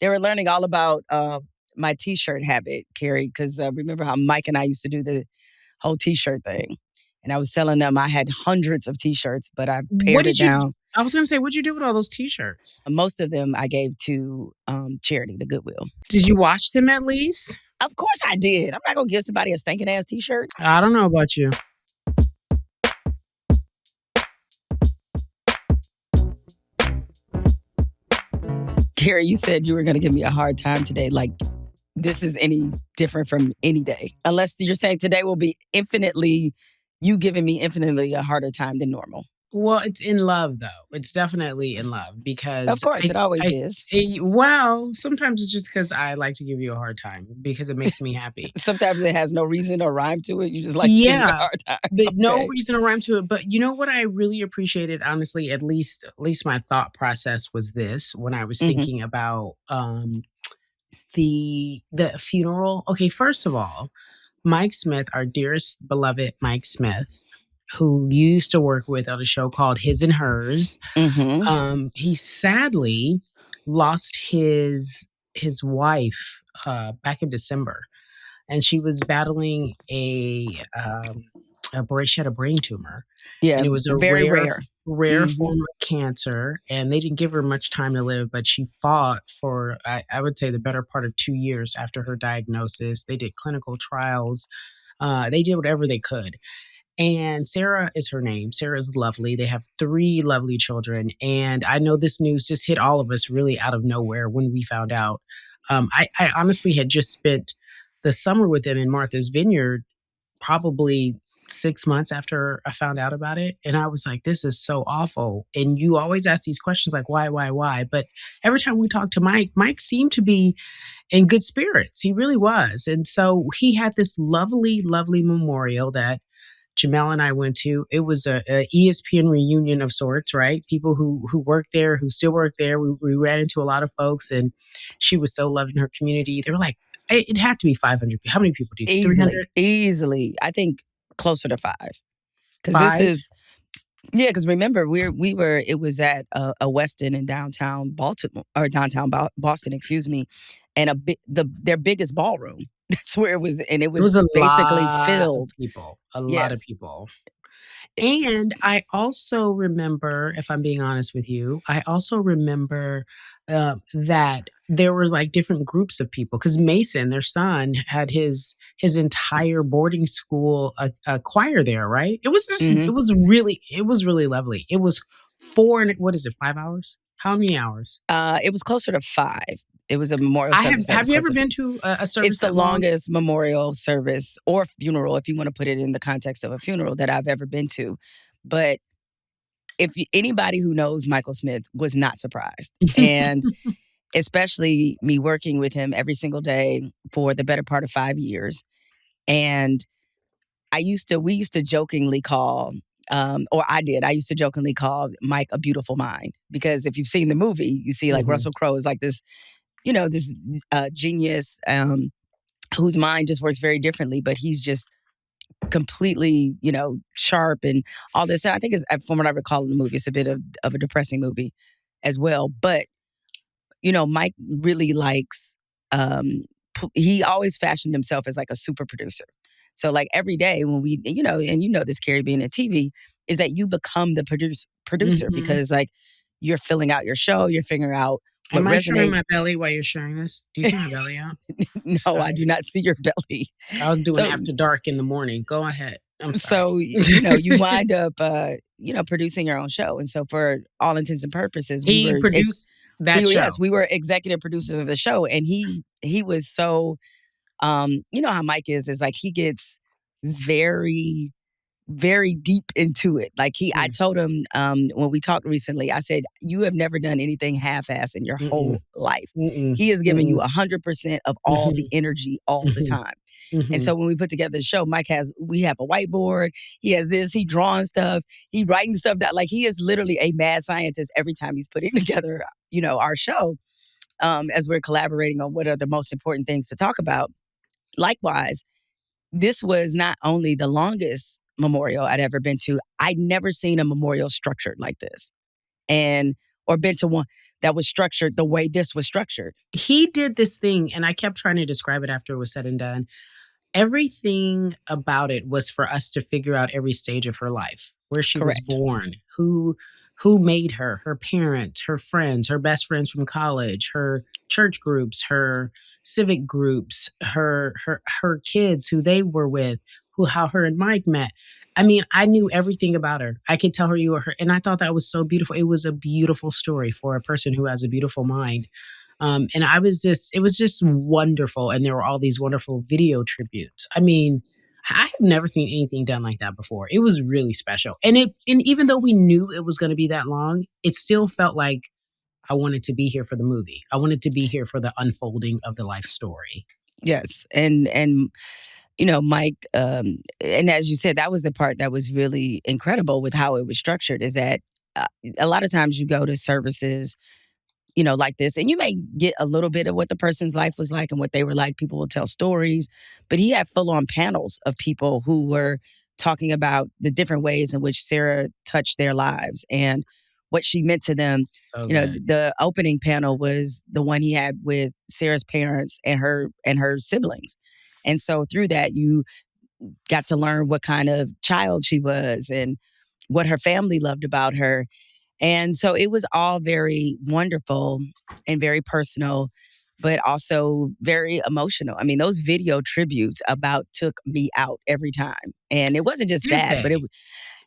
They were learning all about my T-shirt habit, Cari, because remember how Mike and I used to do the whole T-shirt thing. And I was telling them I had hundreds of T-shirts, but I pared it down. I was going to say, what'd you do with all those T-shirts? Most of them I gave to charity, the Goodwill. Did you wash them at least? Of course I did. I'm not going to give somebody a stinking ass T-shirt. I don't know about you. Cari, you said you were going to give me a hard time today. Like, this is any different from any day. Unless you're saying today will be you giving me infinitely a harder time than normal. Well, it's in love, though. It's definitely in love because... Of course, it always is. Well, sometimes it's just because I like to give you a hard time because it makes me happy. Sometimes it has no reason or rhyme to it. You just like to give me a hard time. But okay. No reason or rhyme to it. But you know what I really appreciated, honestly, at least my thought process was this when I was thinking about the funeral. Okay, first of all, Mike Smith, our dearest beloved Mike Smith, who used to work with on a show called His and Hers. He sadly lost his wife back in December, and she was battling she had a brain tumor. Yeah, and it was a very rare form of cancer, and they didn't give her much time to live, but she fought for, I would say, the better part of 2 years after her diagnosis. They did clinical trials. They did whatever they could. And Sarah is her name. Sarah's lovely. They have 3 lovely children. And I know this news just hit all of us really out of nowhere when we found out. I honestly had just spent the summer with them in Martha's Vineyard, probably 6 months after I found out about it. And I was like, this is so awful. And you always ask these questions like, why? But every time we talked to Mike seemed to be in good spirits. He really was. And so he had this lovely, lovely memorial that Jemele and I went to. It was a ESPN reunion of sorts, right? People who work there, who still work there. We ran into a lot of folks, and she was so loved in her community. They were like, it had to be 500. How many people do you think? 300? Easily. I think closer to 5. Because this is, because remember, it was at a Westin in downtown Baltimore, or downtown Boston, excuse me, and their biggest ballroom. That's where it was, and it was basically filled. A lot of people. And I also remember, if I'm being honest with you, that there were like different groups of people. Because Mason, their son, had his entire boarding school a choir there, right? It was just, it was really lovely. It was 5 hours? How many hours? It was closer to 5. It was a memorial service. Have you ever been to a service? It's the longest memorial service or funeral, if you want to put it in the context of a funeral, that I've ever been to. But anybody who knows Michael Smith was not surprised. And especially me working with him every single day for the better part of 5 years. And we used to jokingly call, I used to jokingly call Mike a beautiful mind. Because if you've seen the movie, you see like Russell Crowe is like this, this genius whose mind just works very differently, but he's just completely, sharp and all this. And I think from what I recall in the movie, it's a bit of a depressing movie as well. But, Mike really likes, he always fashioned himself as like a super producer. So like every day when we, and this, Cari, being in TV, is that you become the producer because like you're filling out your show, you're figuring out what Am I showing my belly while you're sharing this? Do you see my belly out? No, sorry. I do not see your belly. I was doing after dark in the morning. Go ahead. I'm sorry. So, you wind up, producing your own show. And so for all intents and purposes, he produced that show. Yes, we were executive producers of the show. And he was so, how Mike is like he gets very, very deep into it. Like I told him when we talked recently, I said, you have never done anything half-assed in your whole life. He has given you 100% of all the energy all the time. And so when we put together the show, we have a whiteboard. He has this, he drawing stuff, he writing stuff down. Like he is literally a mad scientist every time he's putting together, our show as we're collaborating on what are the most important things to talk about. Likewise, this was not only the longest memorial I'd ever been to. I'd never seen a memorial structured like this. And or been to one that was structured the way this was structured. He did this thing, and I kept trying to describe it after it was said and done. Everything about it was for us to figure out every stage of her life, where she was Correct. born, who made her, her parents, her friends, her best friends from college, her church groups, her civic groups, her kids, who they were with, who how her and Mike met. I mean, I knew everything about her. I could tell her you were her, and I thought that was so beautiful. It was a beautiful story for a person who has a beautiful mind. And it was just wonderful. And there were all these wonderful video tributes. I mean, I have never seen anything done like that before. It was really special. And even though we knew it was going to be that long, it still felt like I wanted to be here for the movie. I wanted to be here for the unfolding of the life story. Yes. And Mike, and as you said, that was the part that was really incredible with how it was structured, is that a lot of times you go to services, like this, and you may get a little bit of what the person's life was like and what they were like. People will tell stories, but he had full on panels of people who were talking about the different ways in which Sarah touched their lives and what she meant to them. So good. The opening panel was the one he had with Sarah's parents and her siblings. And so through that, you got to learn what kind of child she was and what her family loved about her. And so it was all very wonderful and very personal, but also very emotional. I mean, those video tributes about took me out every time. And it wasn't just Did that, but they?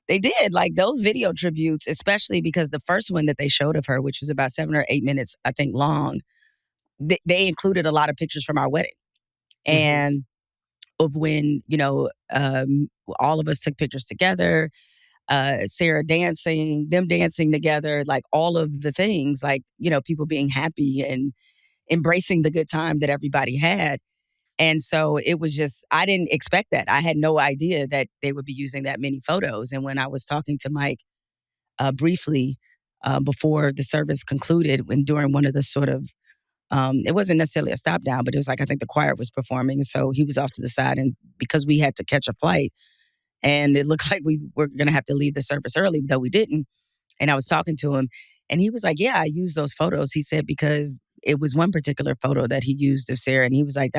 they did. Like those video tributes, especially because the first one that they showed of her, which was about 7 or 8 minutes, I think, long, they included a lot of pictures from our wedding. Mhm. And of when, all of us took pictures together, Sarah dancing, them dancing together, like all of the things, like, people being happy and embracing the good time that everybody had. And so it was just, I didn't expect that. I had no idea that they would be using that many photos. And when I was talking to Mike briefly before the service concluded, when during one of the sort of, it wasn't necessarily a stop down, but it was like, I think the choir was performing. And so he was off to the side. And because we had to catch a flight, and it looked like we were going to have to leave the service early, though we didn't. And I was talking to him, and he was like, yeah, I used those photos. He said, because it was one particular photo that he used of Sarah. And he was like,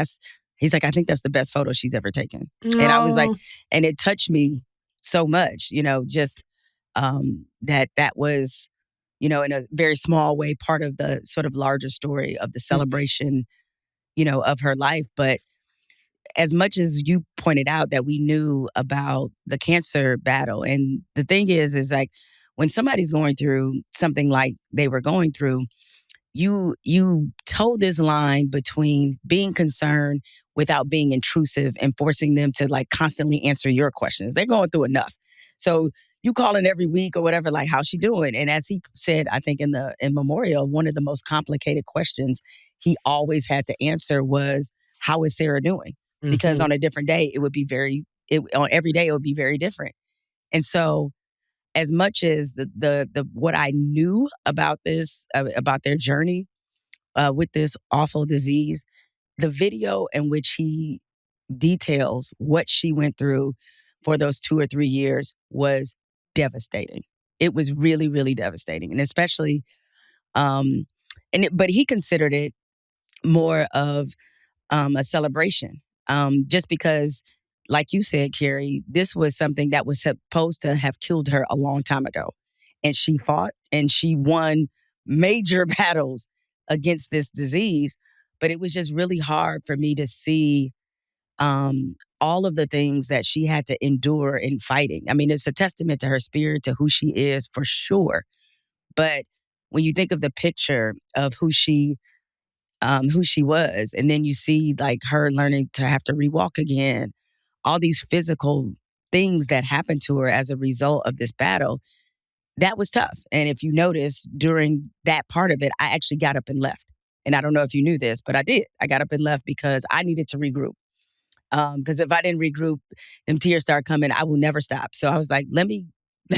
he's like, I think that's the best photo she's ever taken. And I was like, No. and it touched me so much, just that was, in a very small way, part of the sort of larger story of the celebration, of her life. But as much as you pointed out that we knew about the cancer battle, and the thing is like when somebody's going through something like they were going through, you toe this line between being concerned without being intrusive and forcing them to like constantly answer your questions. They're going through enough. So you call in every week or whatever, like, how's she doing? And as he said, I think in memorial, one of the most complicated questions he always had to answer was, how is Sarah doing? Because on a different day, on every day, it would be very different. And so as much as the what I knew about this, about their journey with this awful disease, the video in which he details what she went through for those 2 or 3 years was devastating. It was really, really devastating. And especially, but he considered it more of a celebration. Just because, like you said, Cari, this was something that was supposed to have killed her a long time ago. And she fought and she won major battles against this disease. But it was just really hard for me to see all of the things that she had to endure in fighting. I mean, it's a testament to her spirit, to who she is for sure. But when you think of the picture of who she was, and then you see like her learning to have to rewalk again, all these physical things that happened to her as a result of this battle, that was tough. And if you notice during that part of it, I actually got up and left. And I don't know if you knew this, but I did. I got up and left because I needed to regroup. Because if I didn't regroup, them tears start coming, I will never stop. So I was like, let me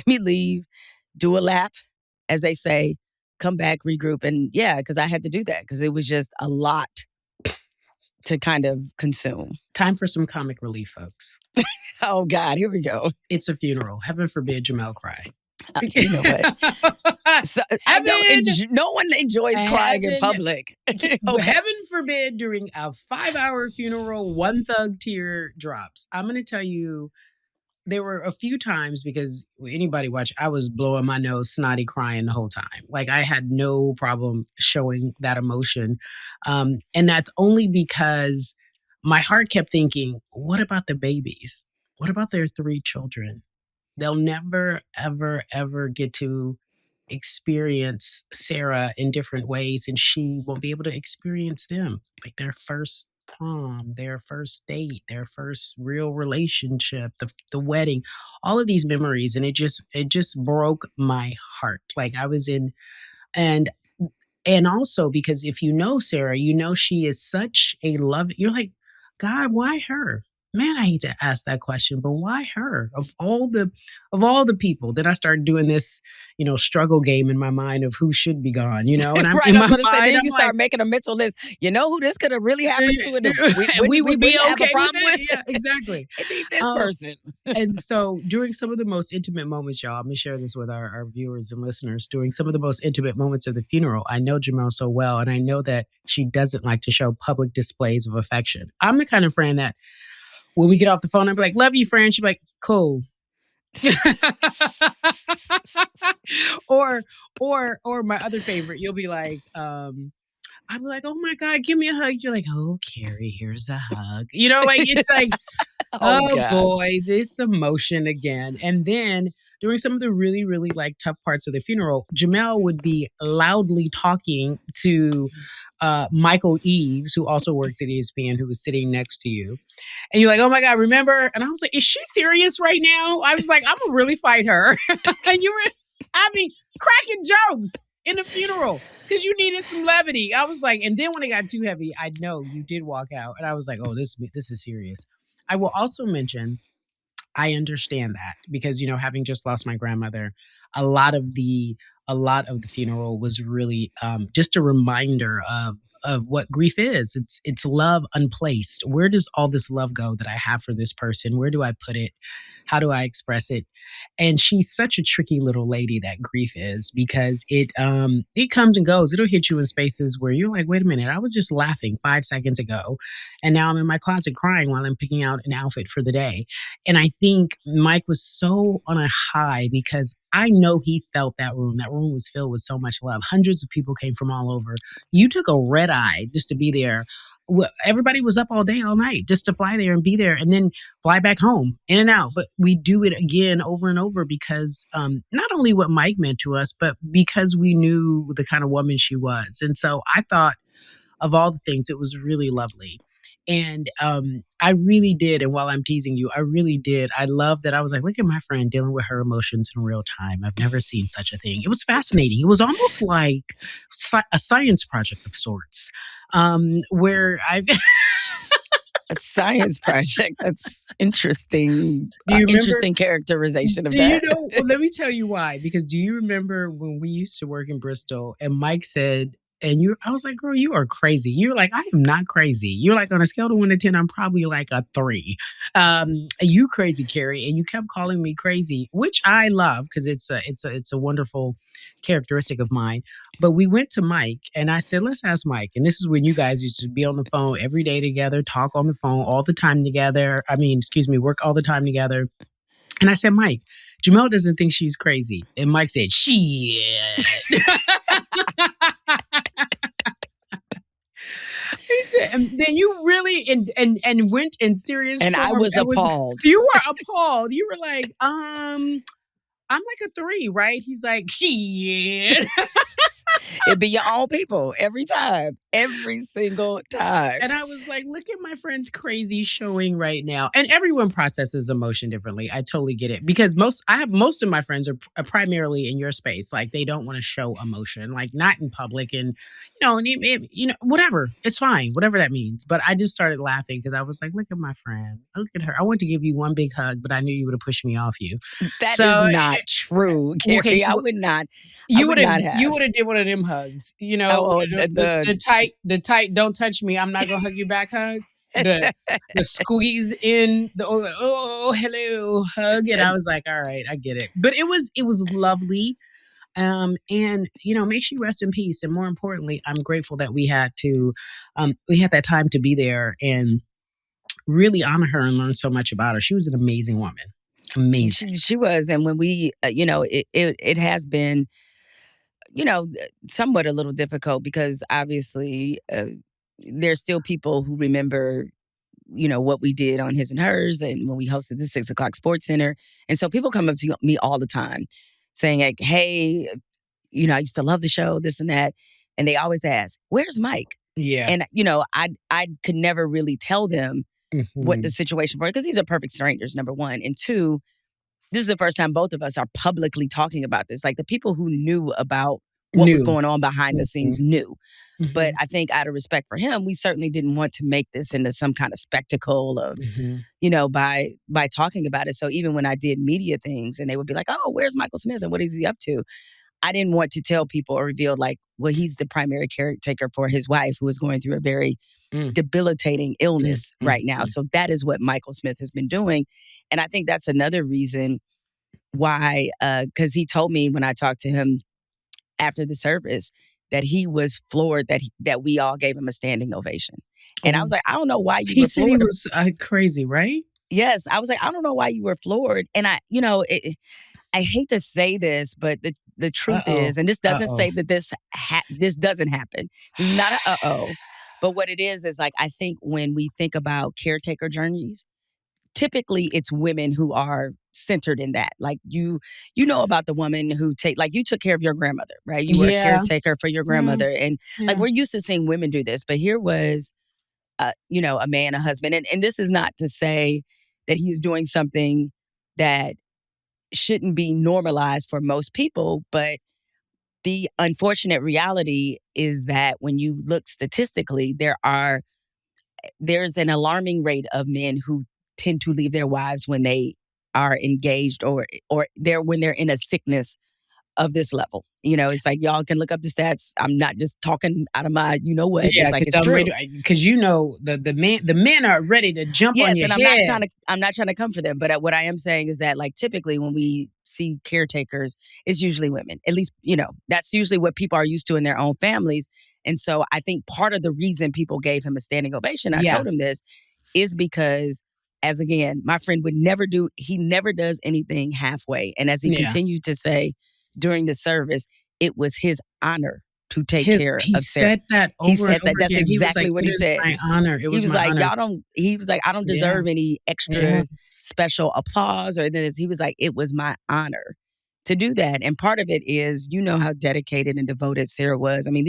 leave, do a lap, as they say, come back, regroup. And yeah, because I had to do that because it was just a lot to kind of consume. Time for some comic relief, folks. Oh God, here we go. It's a funeral. Heaven forbid Jemele cry. You know what? So I don't. No one enjoys crying in public. Okay. Heaven forbid during a 5-hour funeral, one thug tear drops. I'm going to tell you, there were a few times because anybody watch, I was blowing my nose, snotty crying the whole time. Like I had no problem showing that emotion. And that's only because my heart kept thinking, what about the babies? What about their 3 children? They'll never, ever, ever get to experience Sarah in different ways, and she won't be able to experience them. Like their first prom, their first date, their first real relationship, the wedding, all of these memories. And it just broke my heart. Like I was in, and also because if you know Sarah, you know she is such a love. You're like, God, why her? Man, I hate to ask that question, but why her? Of all the people, then I started doing this, struggle game in my mind of who should be gone, And I'm right. in I my was going to say, mind, then you start making a mental list. You know who this could have really happened to, and we would be have okay a problem with it. Yeah, exactly. It'd be this person. And so during some of the most intimate moments, y'all, I'm gonna share this with our viewers and listeners. During some of the most intimate moments of the funeral, I know Jemele so well, and I know that she doesn't like to show public displays of affection. I'm the kind of friend that when we get off the phone, I'd be like, love you, friend. She'd be like, cool. or my other favorite, you'll be like, I'd be like, oh my God, give me a hug. You're like, oh, Cari, here's a hug. It's like, oh boy, this emotion again. And then during some of the really, really tough parts of the funeral, Jemele would be loudly talking to Michael Eaves, who also works at ESPN, who was sitting next to you. And you're like, oh my God, remember? And I was like, is she serious right now? I was like, I'm going to really fight her. And you were having cracking jokes in the funeral because you needed some levity. I was like, and then when it got too heavy, I know you did walk out. And I was like, oh, this is serious. I will also mention, I understand that because, having just lost my grandmother, a lot of the funeral was really just a reminder of what grief is. It's love unplaced. Where does all this love go that I have for this person? Where do I put it? How do I express it? And she's such a tricky little lady, that grief is, because it comes and goes. It'll hit you in spaces where you're like, wait a minute, I was just laughing 5 seconds ago, and now I'm in my closet crying while I'm picking out an outfit for the day. And I think Mike was so on a high because I know he felt that room. That room was filled with so much love. Hundreds of people came from all over. You took a red eye just to be there. Everybody was up all day, all night just to fly there and be there and then fly back home, in and out. But we do it again over and over because not only what Mike meant to us, but because we knew the kind of woman she was. And so I thought of all the things, it was really lovely. And I really did. And while I'm teasing you, I really did. I love that I was like, look at my friend dealing with her emotions in real time. I've never seen such a thing. It was fascinating. It was almost like a science project of sorts, where I... A science project. That's interesting. Interesting characterization of that. Let me tell you why. Because do you remember when we used to work in Bristol and Mike said, I was like, girl, you are crazy. You're like, I am not crazy. You're like, on a scale of 1 to 10, I'm probably like a 3. You crazy, Cari. And you kept calling me crazy, which I love because it's a wonderful characteristic of mine. But we went to Mike and I said, let's ask Mike. And this is when you guys used to be on the phone every day together, talk on the phone all the time together. Work all the time together. And I said, Mike, Jemele doesn't think she's crazy. And Mike said, shit. He said, and then you really and went in serious. And I was appalled. You were appalled. You were like, I'm like a 3, right? He's like, shit. It'd be your own people every time, every single time. And I was like, look at my friend's crazy showing right now. And everyone processes emotion differently. I totally get it because most of my friends are primarily in your space. Like they don't want to show emotion, like not in public and, whatever. It's fine, whatever that means. But I just started laughing because I was like, look at my friend. Look at her. I want to give you one big hug, but I knew you would have pushed me off you. That is not true, Cari. Okay, I would not. You would have did one of them hugs, the tight, don't touch me, I'm not gonna hug you back hug. the squeeze in the hello hug, and I was like, all right, I get it. But it was lovely. And may she rest in peace. And more importantly, I'm grateful that we had that time to be there and really honor her and learn so much about her. She was an amazing woman. Amazing. She was, and when we, it has been, somewhat a little difficult because obviously there's still people who remember, what we did on His and Hers, and when we hosted the 6 o'clock Sports Center, and so people come up to me all the time saying like, "Hey, I used to love the show, this and that," and they always ask, "Where's Mike?" Yeah. And I could never really tell them what the situation was because these are perfect strangers, number one, and two, this is the first time both of us are publicly talking about this. Like the people who knew about what was New. going on behind the scenes knew. Mhm. But I think out of respect for him, we certainly didn't want to make this into some kind of spectacle of, by talking about it. So even when I did media things and they would be like, "Oh, where's Michael Smith and what is he up to?" I didn't want to tell people or reveal like, well, he's the primary caretaker for his wife who is going through a very debilitating illness right now. So that is what Michael Smith has been doing. And I think that's another reason why, because he told me when I talked to him after the service that he was floored that we all gave him a standing ovation. And I was like, I don't know why you He were said floored. he was crazy, right? Yes. I was like, I don't know why you were floored. And I hate to say this, but the truth is, and this doesn't say that this doesn't happen. This is not a uh-oh. But what it is like, I think when we think about caretaker journeys, typically it's women who are centered in that. Like you know about the woman who you took care of your grandmother, right? You were a caretaker for your grandmother. And like we're used to seeing women do this, but here was, a man, a husband. And this is not to say that he is doing something that shouldn't be normalized for most people, but the unfortunate reality is that when you look statistically, there's an alarming rate of men who tend to leave their wives when they are engaged or when they're in a sickness of this level. It's like y'all can look up the stats. I'm not just talking out of my what. Yeah, It's like it's true. Because the men are ready to jump on your and head. I'm not trying to come for them, but what I am saying is that like typically when we see caretakers, it's usually women. At least that's usually what people are used to in their own families. And so I think part of the reason people gave him a standing ovation, I told him this, is because as again, my friend he never does anything halfway. And as he continued to say during the service, it was his honor to take care of Sarah. Said that over he said and that. over That's again. exactly what he said. My honor. It was my honor. He was like, I don't deserve any extra special applause or this. He was like, it was my honor to do that. And part of it is, how dedicated and devoted Sarah was. I mean,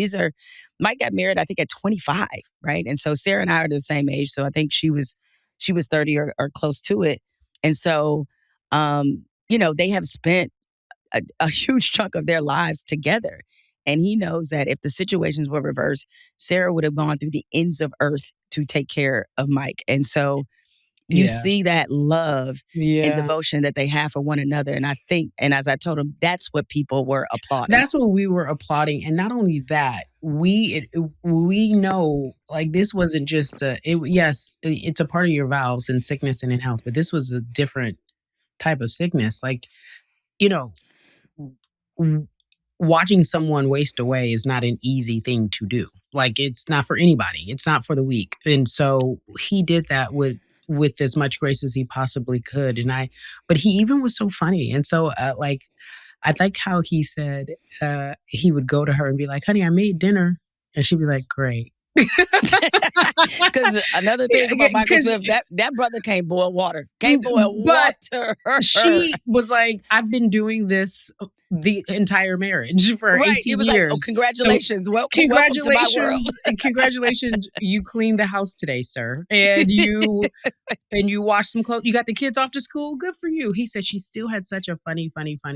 Mike got married, I think at 25, right? And so Sarah and I are the same age. So I think she was 30 or close to it. And so, they have spent a huge chunk of their lives together. And he knows that if the situations were reversed, Sarah would have gone through the ends of earth to take care of Mike. And so you see that love and devotion that they have for one another. And I think, and as I told him, that's what people were applauding. That's what we were applauding. And not only that, we know like this wasn't just it's a part of your vows in sickness and in health, but this was a different type of sickness. Like, watching someone waste away is not an easy thing to do. Like it's not for anybody. It's not for the weak. And so he did that with as much grace as he possibly could. But he even was so funny. And so I like how he said he would go to her and be like, "Honey, I made dinner." And she'd be like, "Great." Because another thing about Michael Smith, that brother can't boil water. Can't boil water. She was like, "I've been doing this the entire marriage for 18 he was years. Like, oh, congratulations. So, welcome to my world. Congratulations. You cleaned the house today, sir. And you washed some clothes. You got the kids off to school. Good for you." He said she still had such a funny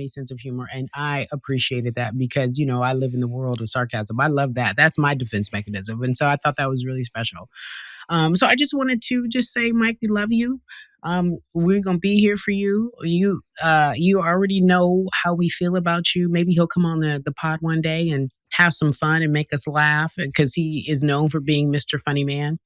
sense of humor. And I appreciated that because, I live in the world of sarcasm. I love that. That's my defense mechanism. And so I thought that was really special. So I just wanted to just say, Mike, we love you. We're going to be here for you. You already know how we feel about you. Maybe he'll come on the pod one day and have some fun and make us laugh because he is known for being Mr. Funny Man.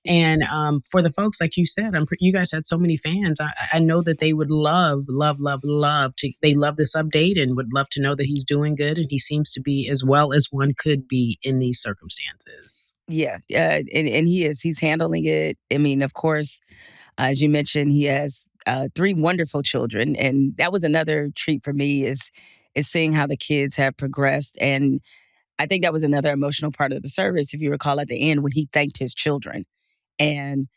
And for the folks, like you said, you guys had so many fans. I know that they would love, love, love, love to. They love this update and would love to know that he's doing good, and he seems to be as well as one could be in these circumstances. Yeah, and he is. He's handling it. I mean, of course, as you mentioned, he has 3 wonderful children, and that was another treat for me is seeing how the kids have progressed. And I think that was another emotional part of the service, if you recall, at the end when he thanked his children, and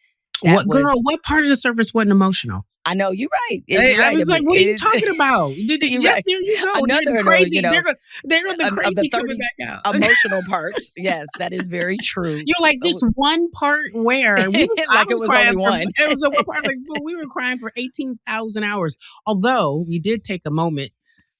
that What girl? was. What part of the service wasn't emotional? I know you're right. I, You're I right. was like, "What are you talking about?" You're Yes, right. there you go. They're Another, the crazy. you know, They're the of crazy the coming 30 back out. emotional parts. Yes, that is very true. You're like So, this one part where I like it was was crying only for. one. It was a one part like fool. We were crying for 18,000 hours. Although we did take a moment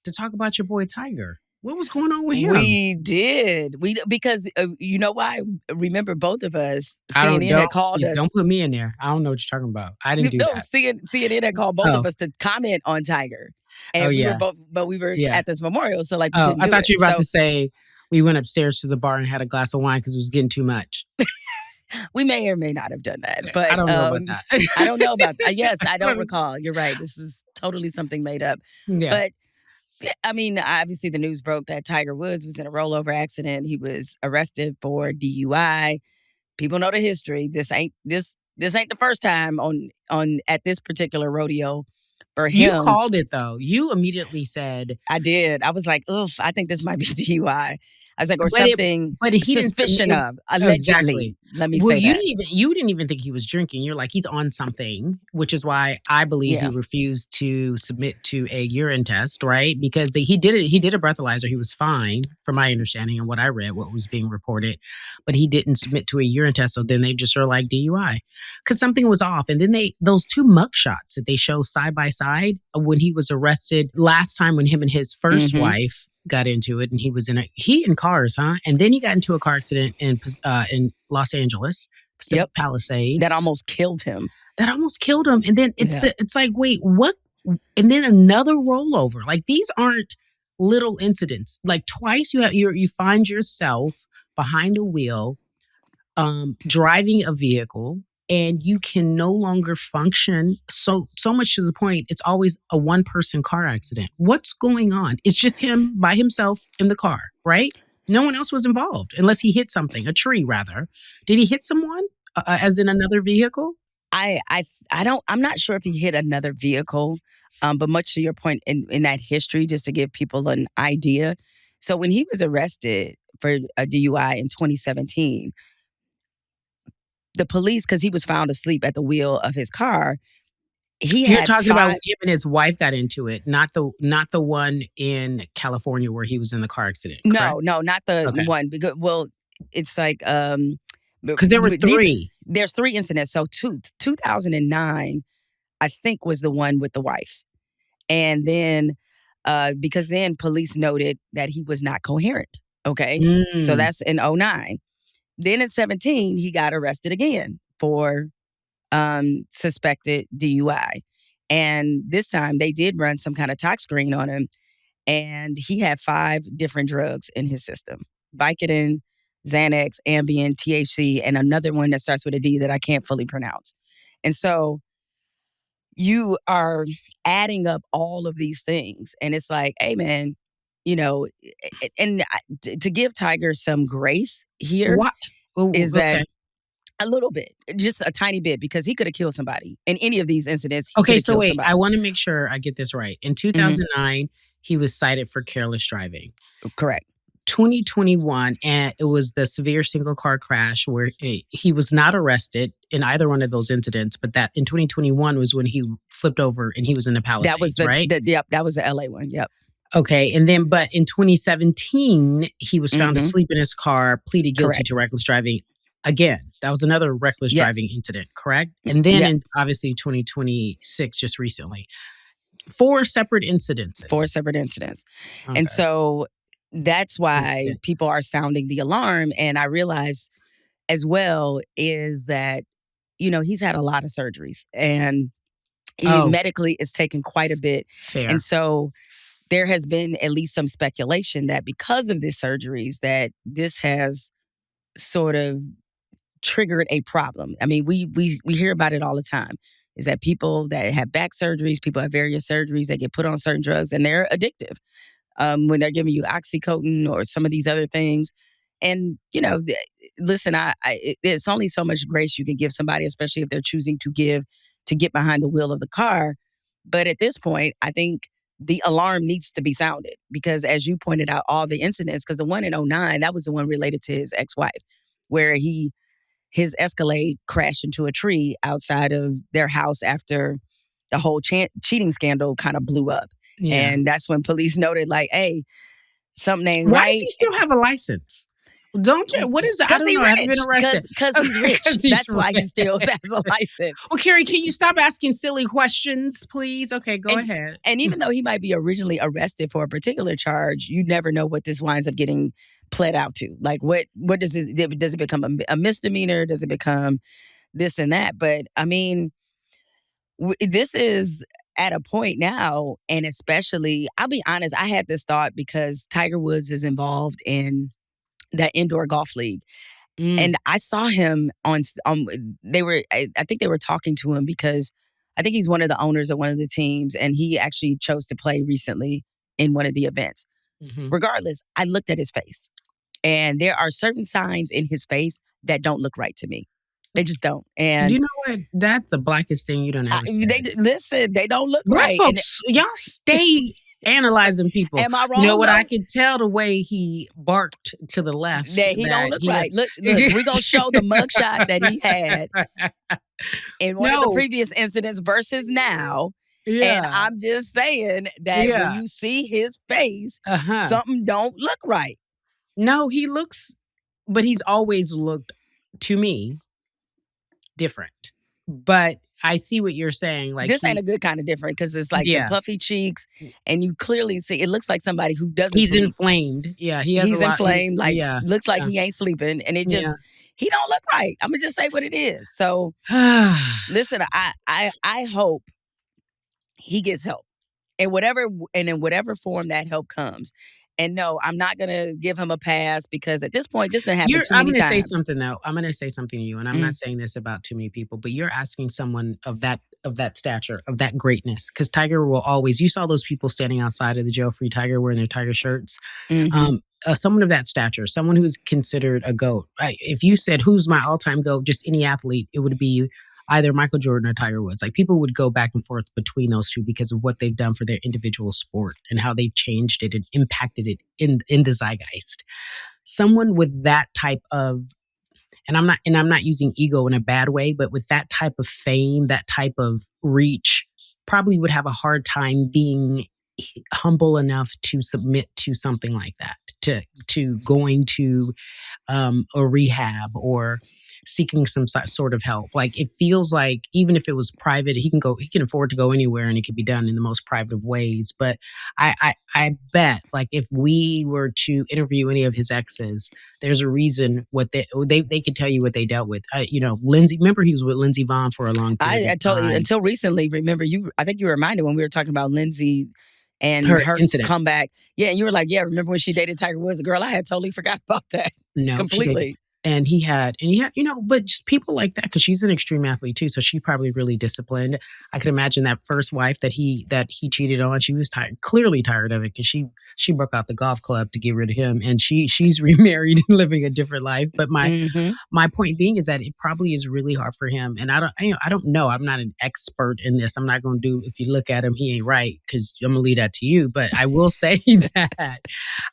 to talk about your boy Tiger. What was going on with him? We did. Because you know why? Remember, both of us, I CNN had called us. don't put me in there. I don't know what you're talking about. I didn't do No, that. CNN had called both Oh, of us to comment on Tiger, oh and we were yeah, both, but we were yeah. at this memorial, so like we Oh, couldn't I do thought it. you were about So to say we went upstairs to the bar and had a glass of wine because it was getting too much. we may or may not have done that, I but don't know about that. I don't know about. Yes, I I don't don't- recall. You're right. This is totally something made up, yeah. but. I mean, obviously, the news broke that Tiger Woods was in a rollover accident. He was arrested for DUI. People know the history. This ain't the first time on at this particular rodeo for You him. called it though. You immediately said I did. I was like, oof, I think this might be DUI. I was like, or But it- something but he didn't suspicion submit- of, allegedly. Exactly. Let me Well, say you that. didn't even think he was drinking. You're like, he's on something, which is why I believe he Yeah. refused to submit to a urine test, right? Because he did it. He did a breathalyzer. He was fine, from my understanding and what I read, what was being reported, but he didn't submit to a urine test. So then they just were like DUI because something was off. And then those 2 mugshots that they show side by side when he was arrested last time when him and his 1st wife got into it, and he was in cars, huh? And then he got into a car accident in Los Angeles, Pacific Palisades, That almost killed him. And then it's like, wait, what? And then another rollover. Like these aren't little incidents. Like twice you find yourself behind the wheel, driving a vehicle. And you can no longer function so much to the point it's always a 1-person car accident. What's going on? It's just him by himself in the car, right? No one else was involved unless he hit something, a tree rather. Did he hit someone, as in another vehicle? I'm not sure if he hit another vehicle, but much to your point in that history, just to give people an idea. So when he was arrested for a DUI in 2017, the police, because he was found asleep at the wheel of his car, You're talking about when him and his wife got into it, not the one in California where he was in the car accident. Correct? No, not the Okay. one. Because, well, it's like Because there were 3. There's 3 incidents. So 2009, I think, was the one with the wife, and then because then police noted that he was not coherent. Okay, so that's in 2009. Then in 2017, he got arrested again for suspected DUI. And this time they did run some kind of tox screen on him. And he had 5 different drugs in his system: Vicodin, Xanax, Ambien, THC, and another one that starts with a D that I can't fully pronounce. And so you are adding up all of these things. And it's like, hey, man, and to give Tiger some grace here What? is Okay. that a little bit, just a tiny bit, because he could have killed somebody in any of these incidents. Okay, so wait, somebody. I want to make sure I get this right. In 2009, he was cited for careless driving. Correct. 2021, and it was the severe single car crash where he was not arrested in either one of those incidents, but that in 2021 was when he flipped over and he was in the Palisades, That was right? Yep, that was the LA one. Yep. Okay, and then but in 2017, he was found asleep in his car, pleaded guilty Correct. to reckless driving. Again, that was another reckless Yes. driving incident, correct? And then in obviously 2026, just recently, 4 separate incidences. 4 separate incidents. Okay. And so that's why people are sounding the alarm. And I realize as well is that, he's had a lot of surgeries, and medically it's taken quite a bit. Fair. And so there has been at least some speculation that because of these surgeries, that this has sort of triggered a problem. I mean, we hear about it all the time. Is that people that have back surgeries, people have various surgeries, they get put on certain drugs and they're addictive when they're giving you oxycodone or some of these other things. And, listen, it's only so much grace you can give somebody, especially if they're choosing to get behind the wheel of the car. But at this point, I think the alarm needs to be sounded because, as you pointed out, all the incidents, because the one in 2009, that was the one related to his ex-wife, where his Escalade crashed into a tree outside of their house after the whole cheating scandal kind of blew up. Yeah. And that's when police noted, like, hey, something ain't right. Why does he still have a license? Don't you? What is it? I don't know. I've been arrested. Because he's rich. That's why he still has a license. Well, Cari, can you stop asking silly questions, please? Okay, go ahead. And even though he might be originally arrested for a particular charge, you never know what this winds up getting pled out to. Like, what does it become a misdemeanor? Does it become this and that? But I mean, this is at a point now, and especially, I'll be honest, I had this thought because Tiger Woods is involved in that indoor golf league. And I saw him I think they were talking to him because I think he's one of the owners of one of the teams, and he actually chose to play recently in one of the events. Mm-hmm. Regardless, I looked at his face, and there are certain signs in his face that don't look right to me. They just don't. And you know what? That's the blackest thing you don't ever say. They don't look right. Folks, y'all stay analyzing people. Am I wrong? You know what? I can tell the way he barked to the left. That he don't look right. Look, we're going to show the mugshot that he had in one of the previous incidents versus now. Yeah. And I'm just saying that when you see his face, something don't look right. No, he looks, but he's always looked, to me, different. But I see what you're saying. Like, this ain't a good kind of different because it's like the puffy cheeks, and you clearly see it looks like somebody who doesn't. He's sleep. Inflamed. Yeah, he's inflamed. Looks like he ain't sleeping, and it just he don't look right. I'm gonna just say what it is. So, listen, I hope he gets help, in whatever form that help comes. And no, I'm not going to give him a pass because at this point, this didn't happen too many times. I'm going to say something, though. I'm going to say something to you, and I'm not saying this about too many people, but you're asking someone of that stature, of that greatness, because Tiger will always, you saw those people standing outside of the jail-free Tiger wearing their Tiger shirts. Mm-hmm. Someone of that stature, someone who's considered a GOAT. If you said, who's my all-time GOAT, just any athlete, it would be either Michael Jordan or Tiger Woods. Like, people would go back and forth between those two because of what they've done for their individual sport and how they've changed it and impacted it in the zeitgeist. Someone with that type of, and I'm not using ego in a bad way, but with that type of fame, that type of reach, probably would have a hard time being humble enough to submit to something like that, to going to a rehab or seeking some sort of help. Like, it feels like even if it was private, he can afford to go anywhere and it could be done in the most private of ways. But I bet, like, if we were to interview any of his exes, there's a reason what they could tell you what they dealt with. Lindsey, remember he was with Lindsey Vonn for a long period. I totally, until recently, remember I think you were reminded when we were talking about Lindsey and her comeback. Yeah, and you were like, yeah, remember when she dated Tiger Woods? Girl, I had totally forgot about that. No, completely. And he had, but just people like that, because she's an extreme athlete too, so she's probably really disciplined. I could imagine that first wife that he cheated on, she was clearly tired of it, because she broke out the golf club to get rid of him, and she's remarried and living a different life. But my point being is that it probably is really hard for him. And I don't know. I'm not an expert in this. I'm not going to do, if you look at him, he ain't right, because I'm going to leave that to you. But I will say that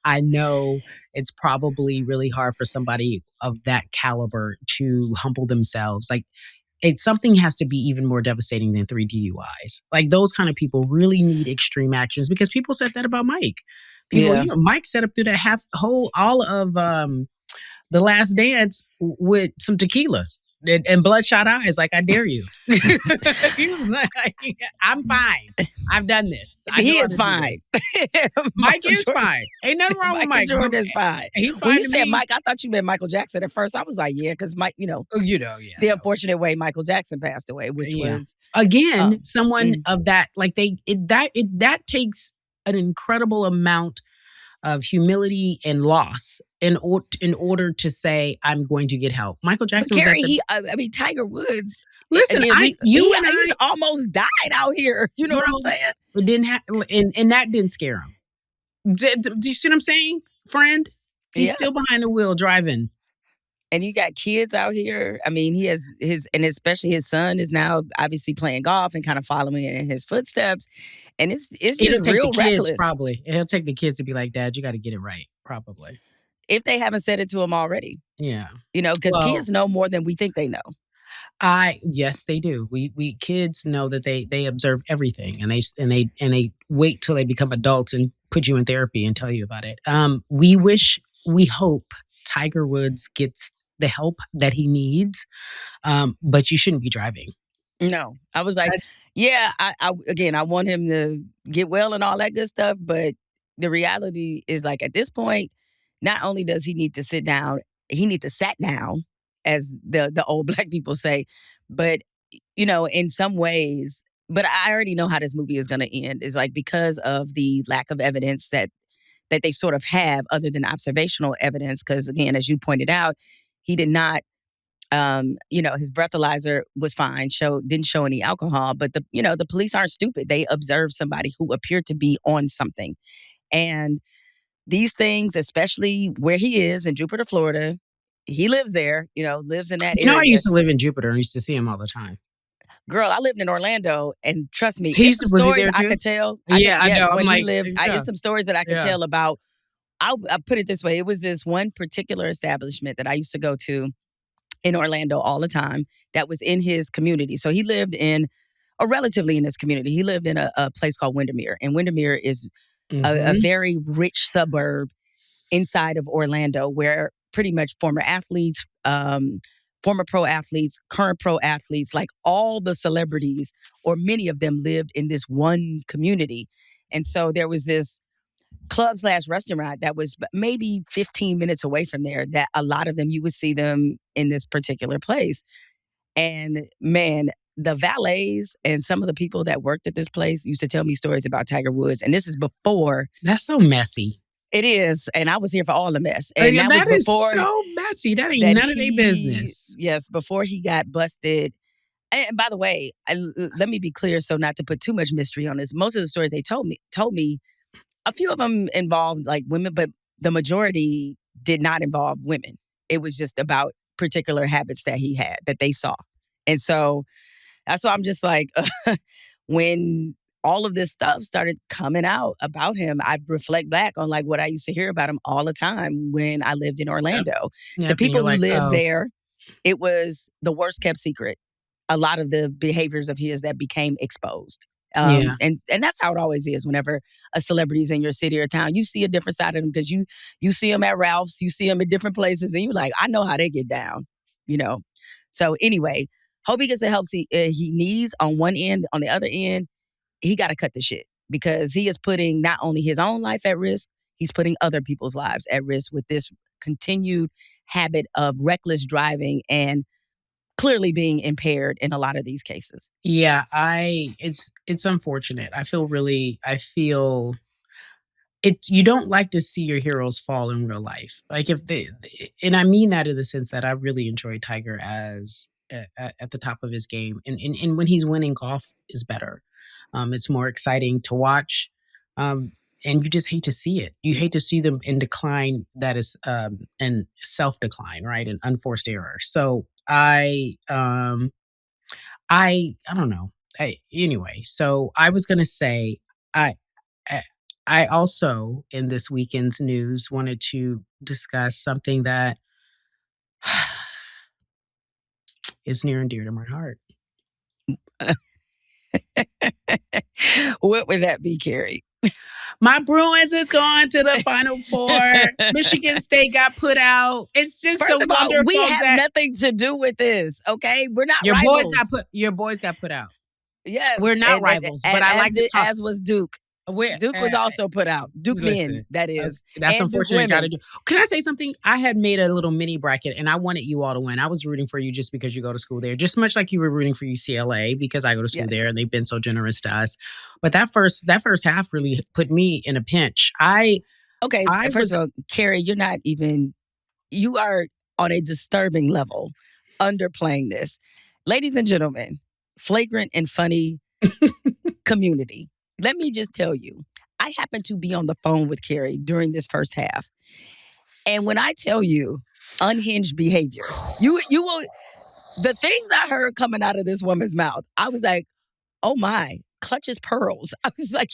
I know it's probably really hard for somebody of that caliber to humble themselves. Like, something has to be even more devastating than 3 DUIs. Like, those kind of people really need extreme actions, because people said that about Mike. Mike set up through that all of The Last Dance with some tequila and bloodshot eyes. Like, I dare you. He was like, I'm fine. I've done this. He is fine. Mike is fine. Ain't nothing wrong with Mike. Jordan is fine. He's fine. When you said Mike, I thought you meant Michael Jackson at first. I was like, yeah, because Mike, the unfortunate way Michael Jackson passed away, which was again someone of that. Like, that takes an incredible amount of humility and loss in order to say, I'm going to get help. Michael But Jackson was at Carrie, the Tiger Woods. listen. Again, he's I, almost died out here. You know what I'm saying? it didn't and that didn't scare him. Do you see what I'm saying, friend? He's still behind the wheel driving. And you got kids out here. I mean, he has and especially his son is now obviously playing golf and kind of following in his footsteps. And it's just real reckless. Probably. He'll take the kids to be like, Dad, you got to get it right. Probably. If they haven't said it to him already. Yeah. Because kids know more than we think they know. Yes, they do. We kids know that they observe everything, and they wait till they become adults and put you in therapy and tell you about it. We hope Tiger Woods gets the help that he needs, but you shouldn't be driving. No, I was like, I want him to get well and all that good stuff, but the reality is, like, at this point, not only does he need to sit down, he needs to sat down, as the old Black people say, but in some ways. But I already know how this movie is going to end. Is like because of the lack of evidence that they sort of have, other than observational evidence. Because again, as you pointed out, he did not. His breathalyzer was fine. Didn't show any alcohol. But the police aren't stupid. They observed somebody who appeared to be on something, and these things, especially where he is in Jupiter, Florida. He lives there, lives in that area. I used to live in Jupiter and used to see him all the time. Girl, I lived in Orlando, and trust me, there's some stories I could tell. I know. When he lived, there's some stories that I could tell about. I put it this way: it was this one particular establishment that I used to go to in Orlando all the time that was in his community. So he lived relatively in his community. He lived in a place called Windermere, and Windermere is a very rich suburb inside of Orlando, where pretty much former athletes, former pro athletes, current pro athletes, like all the celebrities, or many of them, lived in this one community. And so there was this club/restaurant that was maybe 15 minutes away from there, that a lot of them, you would see them in this particular place. And man, the valets and some of the people that worked at this place used to tell me stories about Tiger Woods. And this is before. That's so messy. It is. And I was here for all the mess. And that was before. So messy. That ain't none of their business. Yes, before he got busted. And by the way, let me be clear, so not to put too much mystery on this. Most of the stories they told me, a few of them involved like women, but the majority did not involve women. It was just about particular habits that he had that they saw. And so that's why I'm just like, when all of this stuff started coming out about him, I reflect back on like what I used to hear about him all the time when I lived in Orlando. To people who lived there, it was the worst kept secret. A lot of the behaviors of his that became exposed. And that's how it always is. Whenever a celebrity is in your city or town, you see a different side of them, because you see them at Ralph's, you see them at different places, and you're like, I know how they get down, So anyway, hope he gets the help he needs on one end. On the other end, he got to cut the shit, because he is putting not only his own life at risk, he's putting other people's lives at risk with this continued habit of reckless driving and clearly being impaired in a lot of these cases. Yeah, it's unfortunate. I feel you don't like to see your heroes fall in real life. Like and I mean that in the sense that I really enjoy Tiger as at the top of his game, and when he's winning, golf is better. It's more exciting to watch, and you just hate to see it. You hate to see them in decline that is and self-decline, right, and unforced error. So I don't know. Anyway, so I was gonna say I also, in this weekend's news, wanted to discuss something that is near and dear to my heart. What would that be, Cari? My Bruins is going to the Final Four. Michigan State got put out. It's just First so of all, wonderful. We have nothing to do with this, okay? We're not your rivals. Your boys got put out. Yes. We're not rivals, but I like to talk. As was Duke. Duke was also put out. Duke men, Listen, that is, that's and Duke unfortunate. You gotta women. do. Can I say something? I had made a little mini bracket, and I wanted you all to win. I was rooting for you just because you go to school there, just much like you were rooting for UCLA because I go to school there, Yes. and they've been so generous to us. But that first half really put me in a pinch. Okay, I first was of all, Cari, you are on a disturbing level underplaying this. Ladies and gentlemen, flagrant and funny community. Let me just tell you, I happened to be on the phone with Cari during this first half. And when I tell you unhinged behavior, you will the things I heard coming out of this woman's mouth, I was like, oh my, clutches pearls. I was like,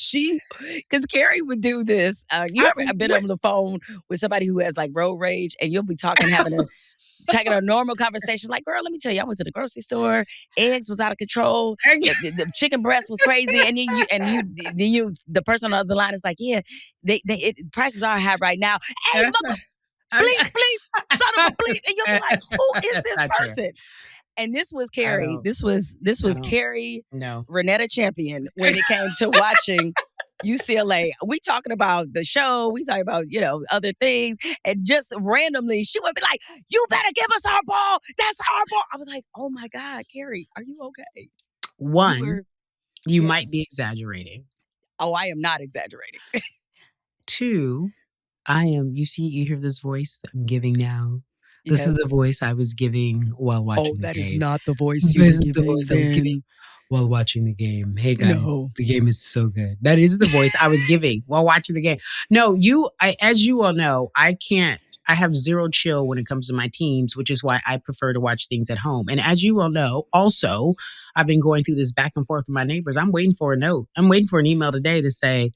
because Cari would do this. You I, ever been what, on the phone with somebody who has like road rage and you'll be talking, taking a normal conversation, like, girl, let me tell you, I went to the grocery store, eggs was out of control, the chicken breast was crazy, and the person on the other line is like, yeah, prices are high right now. Hey, that's mother, not, I- bleep, bleep, son of a bleep, and you'll be like, who is That's this not true. person? And this was I Cari. don't. This was I don't. Cari No. Renetta Champion when it came to watching UCLA. We talking about the show. We talking about, other things. And just randomly, she would be like, you better give us our ball. That's our ball. I was like, oh my God, Cari, are you okay? One, you might Yes. be exaggerating. Oh, I am not exaggerating. Two, you hear this voice that I'm giving now. This is the Yes. voice I was giving while watching Oh, the that game. is not the voice you This were is the giving voice I was giving then. while watching the game. Hey guys, No. the game is so good. That is the voice I was giving while watching the game. No, as you all know, I have zero chill when it comes to my teams, which is why I prefer to watch things at home. And as you all know, also, I've been going through this back and forth with my neighbors. I'm waiting for a note. I'm waiting for an email today to say,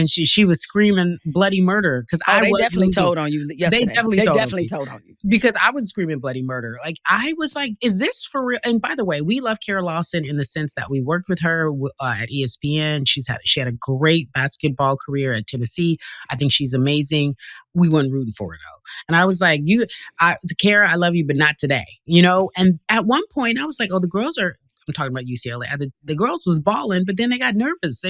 she was screaming bloody murder because Oh, I they was definitely losing. told on you They yesterday. definitely They told on definitely me told on you. because I was screaming bloody murder. Like I was like, is this for real? And by the way, we love Kara Lawson in the sense that we worked with her at ESPN. She had a great basketball career at Tennessee. I think she's amazing. We weren't rooting for her though. And I was like, Kara, I love you, but not today, And at one point I was like, oh, the girls are, I'm talking about UCLA. The girls was balling, but then they got nervous.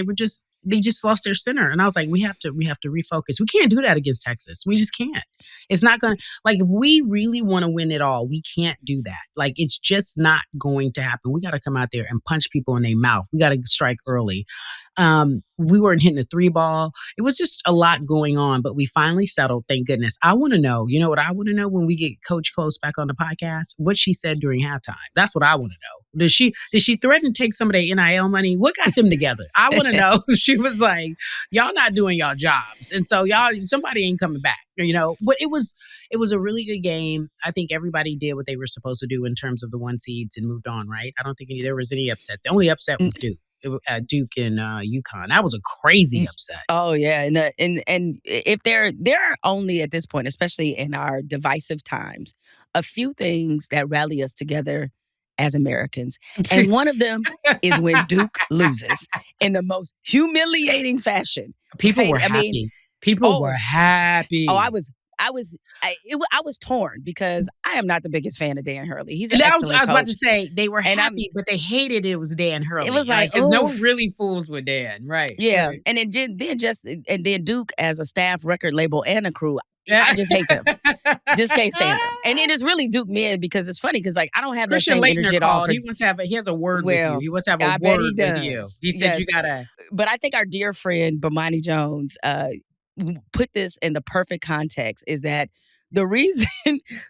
They just lost their center. And I was like, we have to refocus. We can't do that against Texas. We just can't. It's not going to, like, if we really want to win it all, we can't do that. Like, it's just not going to happen. We got to come out there and punch people in their mouth. We got to strike early. We weren't hitting the three ball. It was just a lot going on, but we finally settled. Thank goodness. I want to know, what I want to know when we get Coach Close back on the podcast? What she said during halftime. That's what I want to know. Did she threaten to take some of their NIL money? What got them together? I want to know. She was like, y'all not doing y'all jobs. And so somebody ain't coming back, but it was a really good game. I think everybody did what they were supposed to do in terms of the one seeds and moved on, right? I don't think there was any upsets. The only upset was Duke. Duke and UConn. That was a crazy upset. Oh yeah, and if there are only at this point, especially in our divisive times, a few things that rally us together as Americans, and one of them is when Duke loses in the most humiliating fashion. People were I happy. mean, People were happy. Oh, I was torn because I am not the biggest fan of Dan Hurley. He's an I excellent was about coach. to say they were happy, but they hated it was Dan Hurley. It was like, because no one really fools with Dan, right? Yeah, right. and then Duke as a staff, record label, and a crew. I just hate them. Just can't stand them. And it is really Duke men because it's funny because I don't have Christian that same Laettner energy at all. He has a word with you. He wants to have a word with you. He said you gotta. But I think our dear friend Bomani Jones put this in the perfect context is that the reason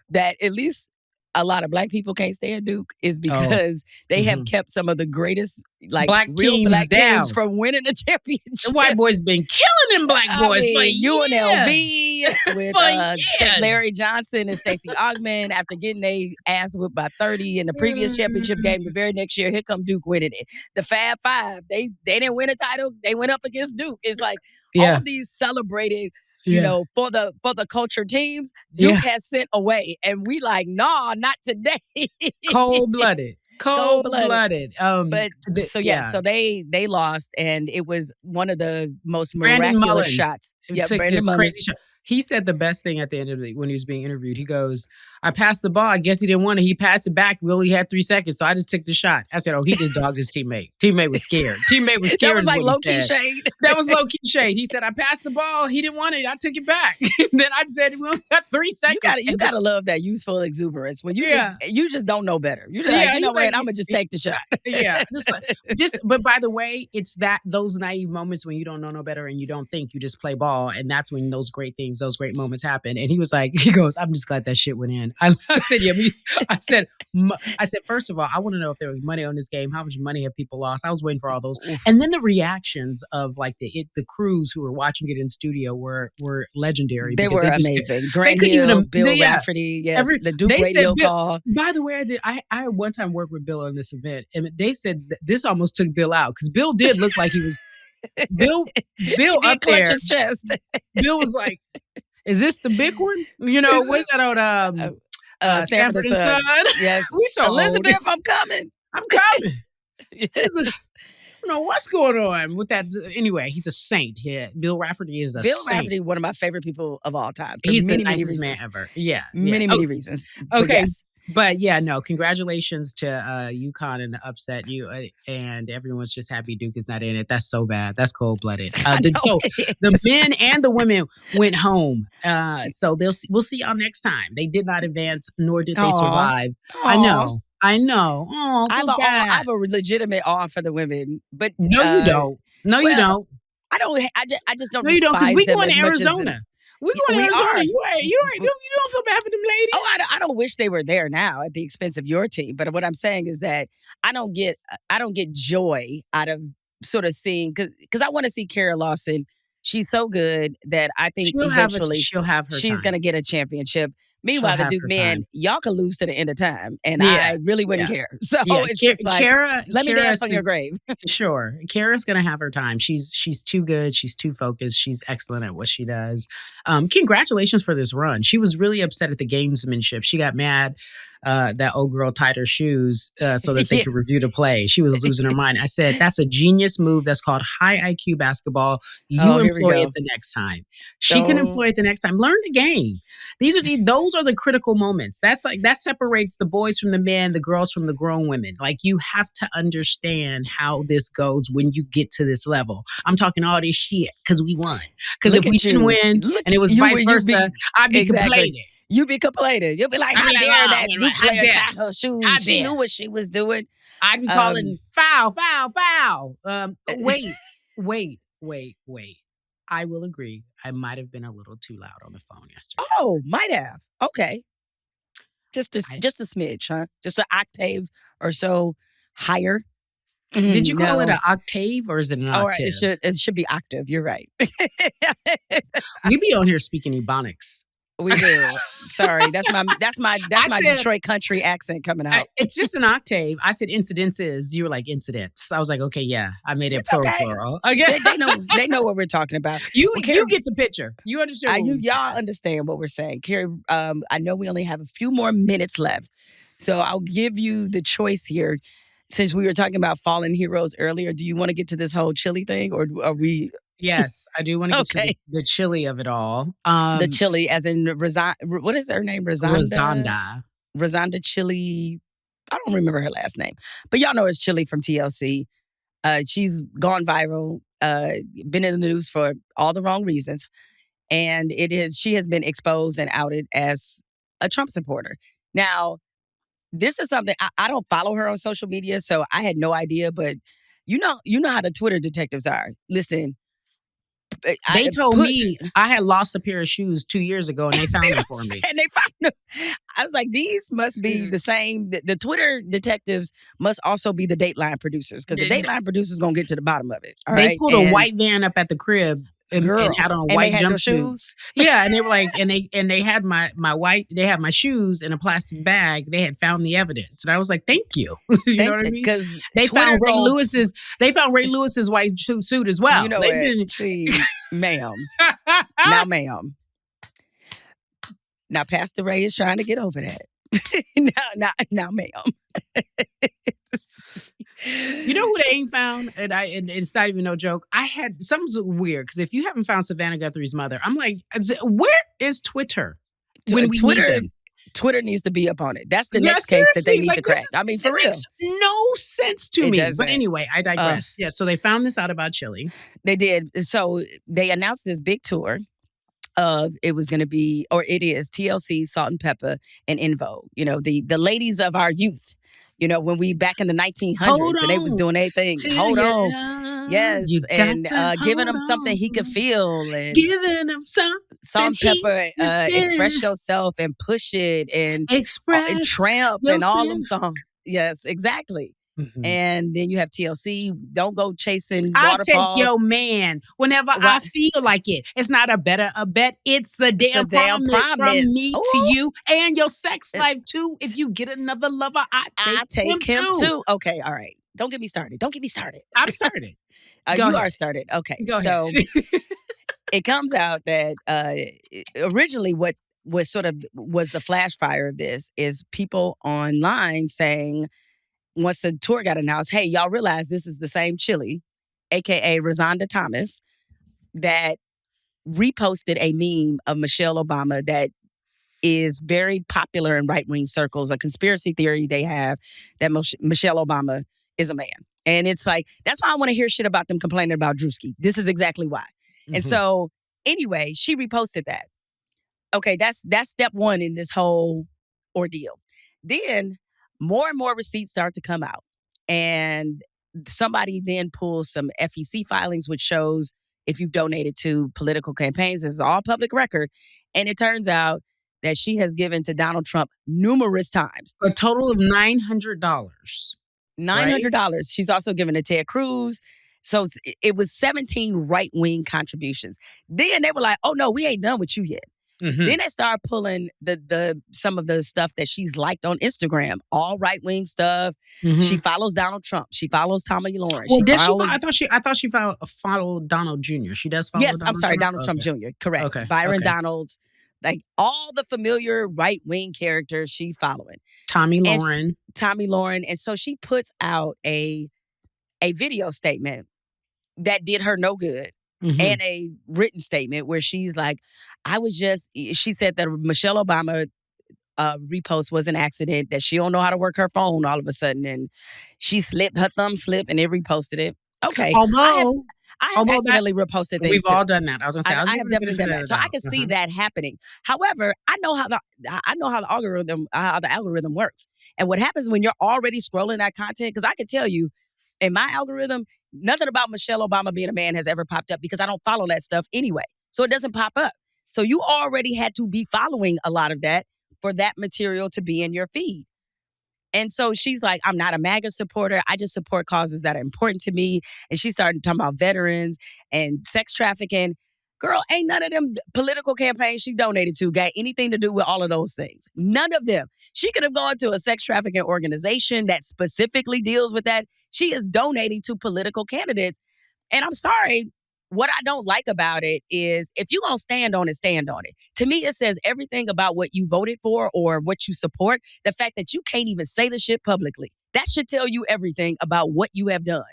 that at least a lot of Black people can't stand Duke is because they have kept some of the greatest Black real teams Black down. teams from winning a championship. The white boys been killing them Black boys for UNLV with years. Larry Johnson and Stacey Augman after getting their ass whipped by 30 in the previous championship game. The very next year, here come Duke winning it. The Fab Five, they didn't win a title. They went up against Duke. It's like all these celebrated for the culture teams, Duke has sent away. And we like, nah, not today. Cold-blooded. Cold-blooded. So they lost, and it was one of the most miraculous shots. Yeah, Brandon Mullins. Crazy shot. He said the best thing at the end of when he was being interviewed. He goes, I passed the ball. I guess he didn't want it. He passed it back. We only had 3 seconds, so I just took the shot. I said, oh, he just dogged his teammate. Teammate was scared. Teammate was scared. That was like low-key shade. That was low-key shade. He said, I passed the ball. He didn't want it. I took it back. Then I said, we only got 3 seconds. You gotta love that youthful exuberance when you just don't know better. You're just like, you know what? I'm gonna just take the shot. Yeah, but by the way, it's those naive moments when you don't know no better and you don't think, you just play ball, and that's when those great moments happen. And he was like, he goes, I'm just glad that shit went in. I said, yeah. I said, first of all, I want to know if there was money on this game. How much money have people lost? I was waiting for all those, and then the reactions of like the crews who were watching it in studio were legendary. They were amazing. Grant Hill, Bill Rafferty, yes, the Duke radio call. By the way, I one time worked with Bill on this event, and they said this almost took Bill out because Bill did look like he was Bill up there. His chest. Bill was like, "Is this the big one? You know, what's that on Sanford and Son?" Yes, we saw Elizabeth. I'm coming. Yes. I don't know what's going on with that. Anyway, he's a saint. Yeah, Bill Rafferty is a saint. Bill Rafferty, one of my favorite people of all time. He's the nicest man ever. Yeah, many reasons. Okay. But yeah, no, congratulations to UConn and the upset. You and everyone's just happy Duke is not in it. That's so bad. That's cold-blooded. So the men and the women went home. So we'll see y'all next time. They did not advance, nor did they survive. Aww. I know. Oh, I have a legitimate awe for the women, but no, you don't. No, you don't. I don't. I just don't. No, you don't, because we going to Arizona. We going to Arizona. You don't feel bad for them ladies. Oh, I don't wish they were there now at the expense of your team. But what I'm saying is that I don't get joy out of sort of seeing, because I want to see Kara Lawson. She's so good that I think eventually she's going to get a championship. Meanwhile, the Duke men, y'all can lose to the end of time, and I really wouldn't care. So it's just like, let me dance on your grave. Sure. Kara's going to have her time. She's too good. She's too focused. She's excellent at what she does. Congratulations for this run. She was really upset at the gamesmanship. She got mad that old girl tied her shoes so that they could review the play. She was losing her mind. I said, that's a genius move. That's called high IQ basketball. You employ it the next time. She can employ it the next time. Learn the game. Those are the critical moments. That separates the boys from the men, the girls from the grown women. Like, you have to understand how this goes when you get to this level. I'm talking all this shit because we won. Because if we didn't win and it was vice versa, I'd be complaining. You be complaining. You'll be like, how dare that Duke player tie her shoes? She knew what she was doing. I'd be calling foul. Wait. I will agree. I might have been a little too loud on the phone yesterday. Oh, might have. Okay. Just a smidge, huh? Just an octave or so higher. Did you call it an octave, or is it an octave? It should be octave. You're right. We be on here speaking Ebonics. We do. Sorry, that's my Detroit country accent coming out. It's just an octave. I said incidences. You were like incidents. I was like, okay, yeah, I made it plural. Okay. They know what we're talking about. You get the picture. You understand. Y'all understand what we're saying, Cari. I know we only have a few more minutes left, so I'll give you the choice here. Since we were talking about fallen heroes earlier, do you want to get to this whole chili thing, or are we? Yes, I do want to get to the chili of it all. The chili, as in what is her name? Rosanda Chili. I don't remember her last name, but y'all know her as Chili from TLC. She's gone viral, been in the news for all the wrong reasons, and she has been exposed and outed as a Trump supporter. Now, this is something I don't follow her on social media, so I had no idea. But you know how the Twitter detectives are. Listen. They told me I had lost a pair of shoes 2 years ago, and they found them for me. And they found them. I was like, these must be the same. The Twitter detectives must also be the Dateline producers, because the Dateline producers going to get to the bottom of it. They pulled a white van up at the crib and had on white jumpsuits. Yeah, and they were like, and they had my shoes in a plastic bag. They had found the evidence, and I was like, thank you. You know what I mean? Because they found Ray Lewis's white suit as well. You know what? See, ma'am. Now, ma'am. Now, Pastor Ray is trying to get over that. now, ma'am. You know who they ain't found? And it's not even no joke. I had something's weird, because if you haven't found Savannah Guthrie's mother, I'm like, where is Twitter? When we need them? Twitter needs to be up on it. That's the Yeah, next case that they seriously, need like to this crack. is I mean, it for real. makes no sense to It me. doesn't. But anyway, I digress. Yeah, so they found this out about Chili. They did. So they announced this big tour of it was going to be, or it is, TLC, Salt and Pepper, and In Vogue. You know, the ladies of our youth. You know, when we back in the 1900s Hold and they was on doing their thing. till Hold you're on. young. Yes. You got And to giving hold them something he could on. feel. And Giving him something Salt and he Pepper, could Express feel. Yourself and Push It and Express Tramp and all them yourself. songs. Yes, exactly. Mhm. And then you have TLC, Don't Go Chasing I take your Waterfalls. man whenever I Right. feel like it. It's not a bet. It's a It's a damn damn promise from promise. me to Ooh. you and your sex Uh, life too. If you get another lover, I I take take him him too. too. Okay, all right. Don't get me started. Don't get me started. I'm started. Go You ahead. are started. Okay. Go So ahead. it comes out that originally what was sort of was the flash fire of this is people online saying, once the tour got announced, hey, y'all realize this is the same Chili, aka Rosanda Thomas, that reposted a meme of Michelle Obama that is very popular in right-wing circles, a conspiracy theory they have that Michelle Obama is a man. And it's like, that's why I want to hear shit about them complaining about Drewski. This is exactly why. And so anyway, she reposted that. Okay, that's step one in this whole ordeal. Then more and more receipts start to come out. And somebody then pulls some FEC filings, which shows if you've donated to political campaigns. This is all public record. And it turns out that she has given to Donald Trump numerous times. A total of $900. $900. She's also given to Ted Cruz. So it was 17 right-wing contributions. Then they were like, oh no, we ain't done with you yet. Then they start pulling the some of the stuff that she's liked on Instagram, all right-wing stuff. She follows Donald Trump. She follows Tommy Lawrence. Well, she follows, I thought she followed Donald Jr. She does follow yes, Donald I'm sorry, Trump? Donald Trump Jr. Correct. Okay. Byron Okay. Donalds, like all the familiar right-wing characters she following. Tommy Lauren. And so she puts out a video statement that did her no good. And a written statement where she's like, she said that Michelle Obama repost was an accident, that she don't know how to work her phone all of a sudden. And her thumb slipped and it reposted it. Okay. Although I have accidentally reposted things. We've too. all done that. I was going to say, I have definitely done that. So I can see that happening. However, I know how the algorithm works. And what happens when you're already scrolling that content, because I can tell you, in my algorithm, nothing about Michelle Obama being a man has ever popped up because I don't follow that stuff anyway. So it doesn't pop up. So you already had to be following a lot of that for that material to be in your feed. And so she's like, I'm not a MAGA supporter. I just support causes that are important to me. And she started talking about veterans and sex trafficking. Girl, ain't none of them political campaigns she donated to got anything to do with all of those things. None of them. She could have gone to a sex trafficking organization that specifically deals with that. She is donating to political candidates. And I'm sorry, what I don't like about it is if you're going to stand on it, stand on it. To me, it says everything about what you voted for or what you support. The fact that you can't even say the shit publicly. That should tell you everything about what you have done.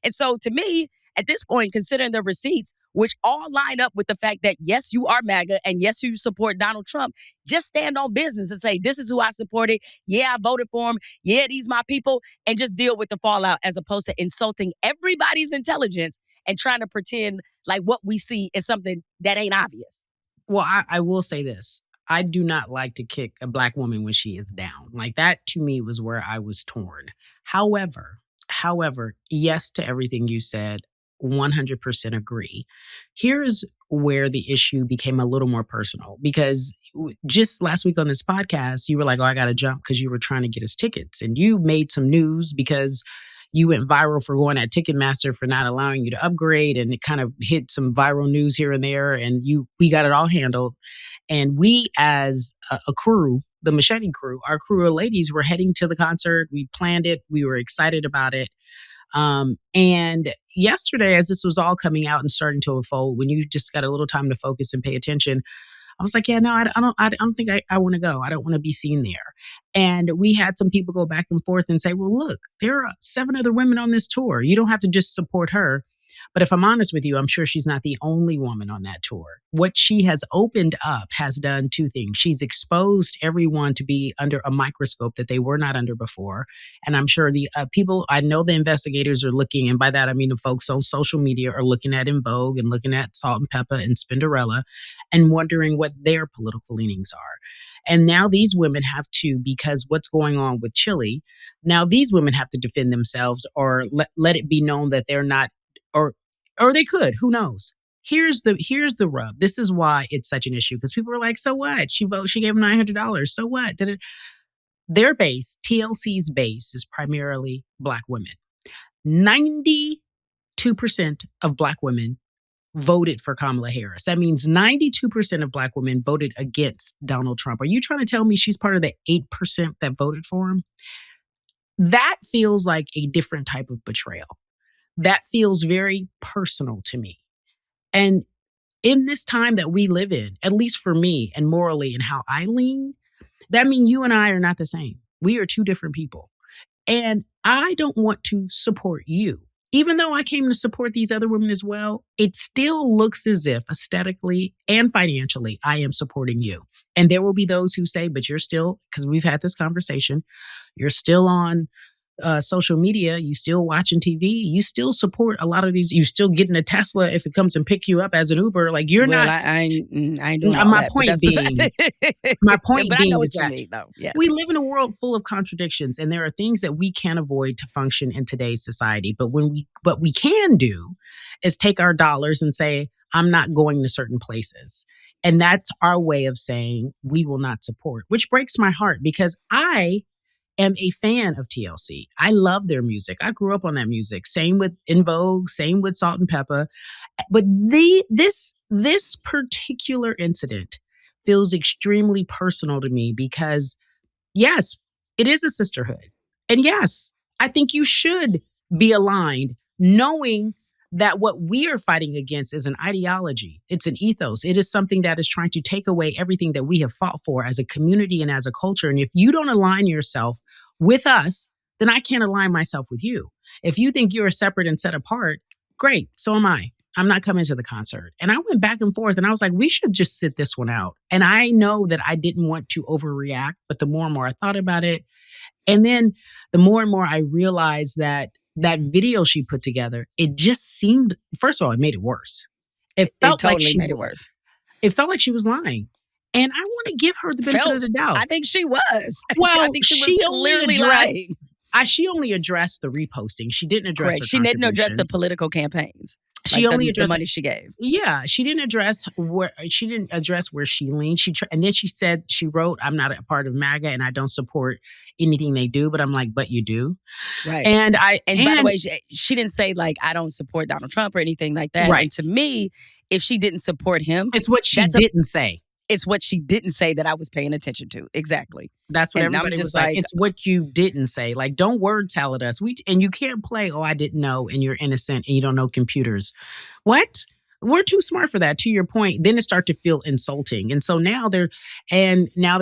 And so to me, at this point, considering the receipts, which all line up with the fact that, yes, you are MAGA and yes, you support Donald Trump, just stand on business and say, this is who I supported. Yeah, I voted for him. Yeah, these my people. And just deal with the fallout as opposed to insulting everybody's intelligence and trying to pretend like what we see is something that ain't obvious. Well, I will say this. I do not like to kick a Black woman when she is down. Like that to me was where I was torn. However, yes to everything you said. 100% agree. Here's where the issue became a little more personal because just last week on this podcast, you were like, oh, I got to jump because you were trying to get us tickets. And you made some news because you went viral for going at Ticketmaster for not allowing you to upgrade. And it kind of hit some viral news here and there. And we got it all handled. And we as a crew, the Machete crew, our crew of ladies were heading to the concert. We planned it. We were excited about it. And yesterday, as this was all coming out and starting to unfold, when you just got a little time to focus and pay attention, I was like, yeah, no, I don't think I want to go. I don't want to be seen there. And we had some people go back and forth and say, well, look, there are 7 other women on this tour. You don't have to just support her. But if I'm honest with you, I'm sure she's not the only woman on that tour. What she has opened up has done two things. She's exposed everyone to be under a microscope that they were not under before. And I'm sure the people, I know the investigators are looking, and by that I mean the folks on social media are looking at In Vogue and looking at Salt and Pepper and Spinderella and wondering what their political leanings are. And now these women have to, because what's going on with Chile, now these women have to defend themselves or let it be known that they're not, or they could, who knows? Here's the rub. This is why it's such an issue, because people are like, so what? She gave them $900. So what? Their base, TLC's base, is primarily Black women. 92% of Black women voted for Kamala Harris. That means 92% of Black women voted against Donald Trump. Are you trying to tell me she's part of the 8% that voted for him? That feels like a different type of betrayal. That feels very personal to me. And in this time that we live in, at least for me and morally and how I lean, that means you and I are not the same. We are two different people. And I don't want to support you. Even though I came to support these other women as well, it still looks as if aesthetically and financially, I am supporting you. And there will be those who say, but you're still, because we've had this conversation, you're still on social media, you still watching TV, you still support a lot of these, you still getting a Tesla if it comes and pick you up as an Uber. Like you're not. I ain't doing all my that, point being, my point but being I know is what you that mean, though. Yes. We live in a world full of contradictions, and there are things that we can't avoid to function in today's society. But what we can do is take our dollars and say, I'm not going to certain places. And that's our way of saying we will not support, which breaks my heart because I am a fan of TLC. I love their music. I grew up on that music. Same with In Vogue, same with Salt and Pepper. But this particular incident feels extremely personal to me because, yes, it is a sisterhood. And yes, I think you should be aligned knowing that what we are fighting against is an ideology. It's an ethos. It is something that is trying to take away everything that we have fought for as a community and as a culture. And if you don't align yourself with us, then I can't align myself with you. If you think you're separate and set apart, great. So am I. I'm not coming to the concert. And I went back and forth and I was like, we should just sit this one out. And I know that I didn't want to overreact, but the more and more I thought about it, and then the more and more I realized that video she put together, it just seemed, first of all, it made it worse. It felt totally like she made it worse. It felt like she was lying. And I want to give her the benefit of the doubt. I think she was. Well, I think she was clearly lying. She only addressed the reposting. She didn't address Correct. her She didn't address the contributions. political campaigns. She only addressed the money she gave. Yeah, she didn't address where she leaned. And then she said, she wrote, "I'm not a part of MAGA and I don't support anything they do." But I'm like, but you do, right? And by the way, she didn't say like I don't support Donald Trump or anything like that. Right. And to me, if she didn't support him, it's what she didn't say. It's what she didn't say that I was paying attention to. Exactly. That's what everybody was like. It's what you didn't say. Like, don't word salad us. And you can't play, oh, I didn't know, and you're innocent, and you don't know computers. What? We're too smart for that, to your point. Then it starts to feel insulting. And so now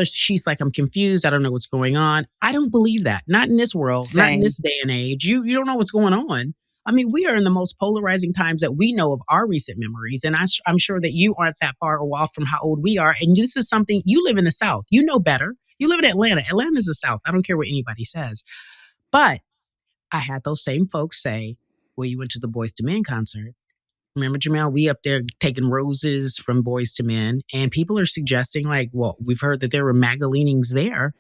she's like, I'm confused. I don't know what's going on. I don't believe that. Not in this world. Same. Not in this day and age. You don't know what's going on. I mean, we are in the most polarizing times that we know of our recent memories. And I'm sure that you aren't that far off from how old we are. And this is something, you live in the South. You know better. You live in Atlanta. Atlanta's the South. I don't care what anybody says. But I had those same folks say, well, you went to the Boyz II Men concert. Remember, Jemele, we up there taking roses from Boyz II Men. And people are suggesting like, well, we've heard that there were MAGA leanings there.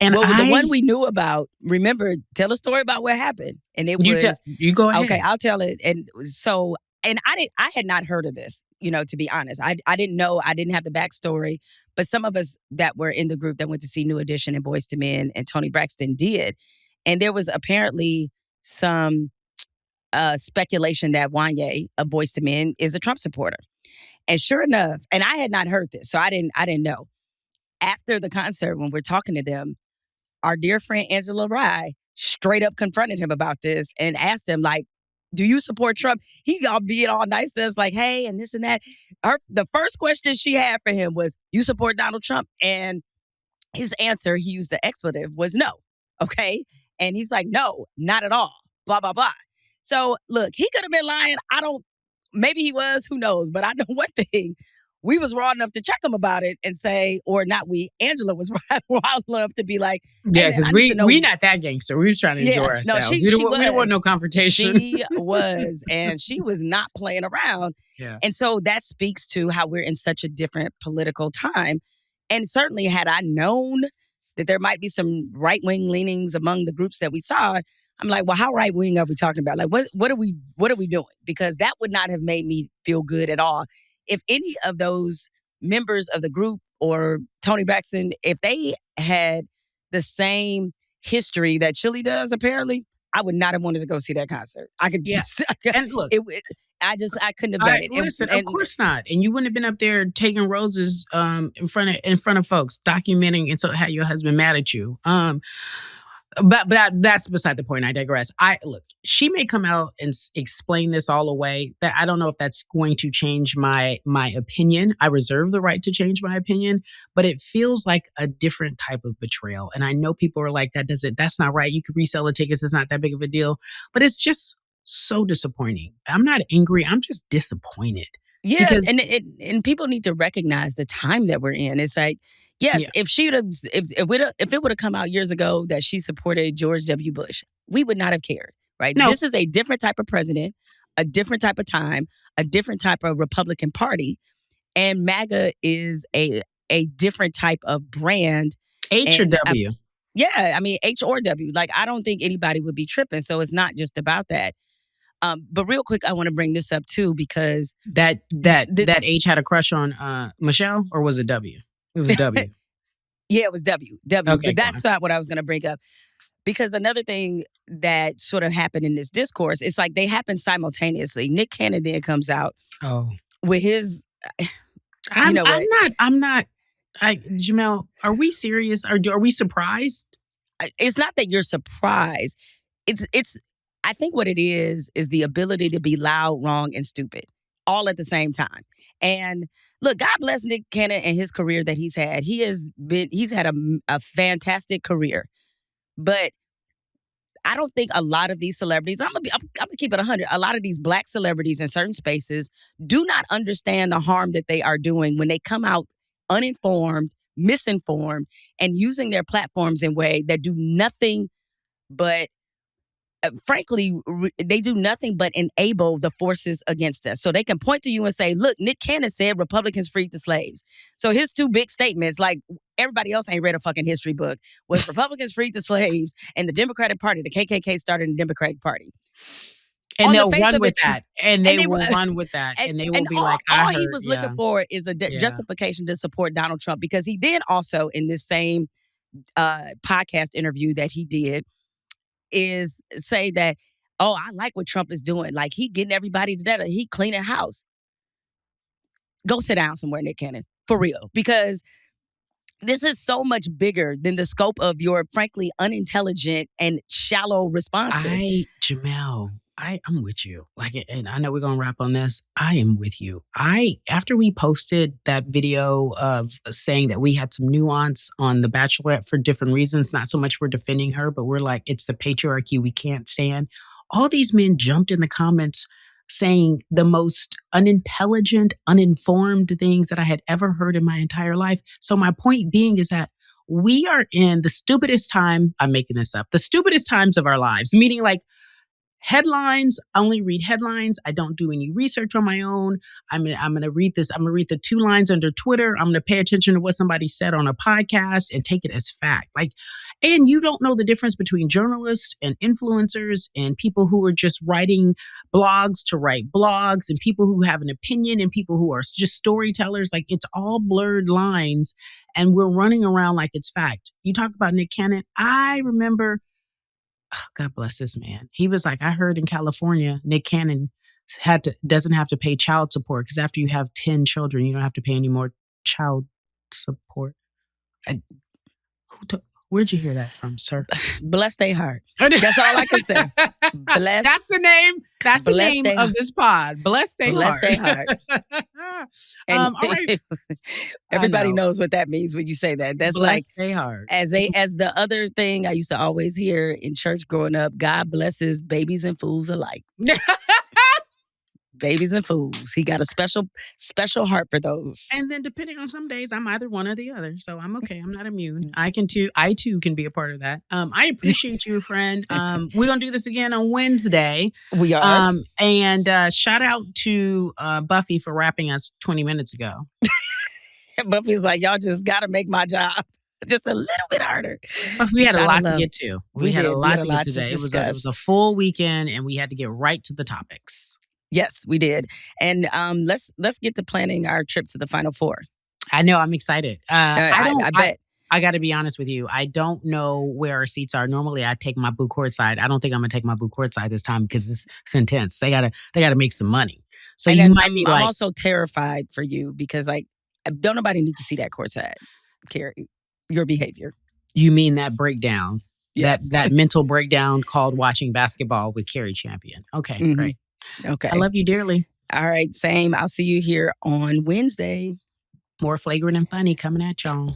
And the one we knew about, remember, tell a story about what happened. And it was... You go ahead. Okay, I'll tell it. And so, and I had not heard of this, to be honest. I didn't know, I didn't have the backstory. But some of us that were in the group that went to see New Edition and Boyz II Men and Toni Braxton did. And there was apparently some speculation that Wanye of Boyz II Men is a Trump supporter. And sure enough, and I had not heard this, so I didn't know. After the concert, when we're talking to them, our dear friend Angela Rye straight up confronted him about this and asked him, like, do you support Trump? He got being all nice to us, like, hey, and this and that. The first question she had for him was, you support Donald Trump? And his answer, he used the expletive, was no. Okay? And he was like, no, not at all. Blah, blah, blah. So look, he could have been lying. Maybe he was, who knows? But I know one thing. We was raw enough to check him about it and say, or not we, Angela was raw enough to be like, hey Yeah, man, because I need to know. we not that gangster. We was trying to enjoy No, ourselves. she We didn't want no confrontation. She was, and she was not playing around. Yeah. And so that speaks to how we're in such a different political time. And certainly had I known that there might be some right-wing leanings among the groups that we saw, I'm like, well, how right-wing are we talking about? Like, what are we doing? Because that would not have made me feel good at all. If any of those members of the group or Tony Braxton, if they had the same history that Chili does, apparently, I would not have wanted to go see that concert. I could just, and look, I couldn't have done it. Listen, of course not. And you wouldn't have been up there taking roses in front of folks, documenting and so had your husband mad at you. But that's beside the point. I digress. Look, she may come out and explain this all away. That I don't know if that's going to change my opinion. I reserve the right to change my opinion, but it feels like a different type of betrayal. And I know people are like, that's not right. You could resell the tickets. It's not that big of a deal. But it's just so disappointing. I'm not angry. I'm just disappointed. Yeah, because and people need to recognize the time that we're in. It's like, yes, if it would have come out years ago that she supported George W. Bush, we would not have cared, right? No. This is a different type of president, a different type of time, a different type of Republican Party, and MAGA is a different type of brand. H or W? I mean H or W. Like I don't think anybody would be tripping. So it's not just about that. But real quick, I want to bring this up too because that H had a crush on Michelle, or was it W? It was W. Yeah, it was W. Okay, but that's not what I was going to bring up. Because another thing that sort of happened in this discourse, it's like they happen simultaneously. Nick Cannon then comes out with his. I'm not. Jemele, are we serious? Are we surprised? It's not that you're surprised. It's. I think what it is the ability to be loud, wrong, and stupid all at the same time. And look, God bless Nick Cannon and his career that he's had. He's had a fantastic career. But I don't think a lot of these celebrities, I'm gonna keep it 100. A lot of these black celebrities in certain spaces do not understand the harm that they are doing when they come out uninformed, misinformed, and using their platforms in a way that do nothing but frankly, they do nothing but enable the forces against us. So they can point to you and say, look, Nick Cannon said Republicans freed the slaves. So his two big statements, like everybody else ain't read a fucking history book, was Republicans freed the slaves and the Democratic Party, the KKK started the Democratic Party. And they'll run with that. And they will run with that. And they will be like, all he was looking for is a justification to support Donald Trump. Because he then also, in this same podcast interview that he did, is say that, oh, I like what Trump is doing. Like, he getting everybody together. He cleaning house. Go sit down somewhere, Nick Cannon, for real. Because this is so much bigger than the scope of your, frankly, unintelligent and shallow responses. Jemele, I'm with you. Like, and I know we're going to wrap on this. I am with you. After we posted that video of saying that we had some nuance on The Bachelorette for different reasons, not so much we're defending her, but we're like, it's the patriarchy we can't stand. All these men jumped in the comments saying the most unintelligent, uninformed things that I had ever heard in my entire life. So my point being is that we are in the stupidest time, I'm making this up, the stupidest times of our lives, meaning like, headlines, I only read headlines. I don't do any research on my own. I'm gonna read this. I'm gonna read the 2 lines under Twitter. I'm gonna pay attention to what somebody said on a podcast and take it as fact. Like, and you don't know the difference between journalists and influencers and people who are just writing blogs to write blogs and people who have an opinion and people who are just storytellers. Like, it's all blurred lines and we're running around like it's fact. You talk about Nick Cannon. I remember, God bless this man. He was like, I heard in California, Nick Cannon doesn't have to pay child support because after you have 10 children, you don't have to pay any more child support. Where'd you hear that from, sir? Bless their heart. That's all I can say. Bless. That's the name. That's the name of this pod. Bless their heart. Bless their heart. And all right. everybody knows what that means when you say that. That's bless their heart. As the other thing I used to always hear in church growing up. God blesses babies and fools alike. Babies and fools. He got a special heart for those. And then depending on some days, I'm either one or the other. So I'm okay. I'm not immune. I too can be a part of that. I appreciate you, friend. We're going to do this again on Wednesday. We are. And shout out to Buffy for rapping us 20 minutes ago. Buffy's like, y'all just got to make my job just a little bit harder. We had a lot to get to. We had a lot to get to today. It was a full weekend and we had to get right to the topics. Yes, we did. And let's get to planning our trip to the Final Four. I know. I'm excited. I bet. I got to be honest with you. I don't know where our seats are. Normally, I take my boo courtside. I don't think I'm going to take my boo courtside this time because it's intense. They gotta make some money. So and you then might be I'm also terrified for you because don't nobody need to see that courtside, Cari. Your behavior. You mean that breakdown? Yes. That mental breakdown called watching basketball with Cari Champion. Okay, great. Okay. I love you dearly. All right, same. I'll see you here on Wednesday. More Flagrant and Funny coming at y'all.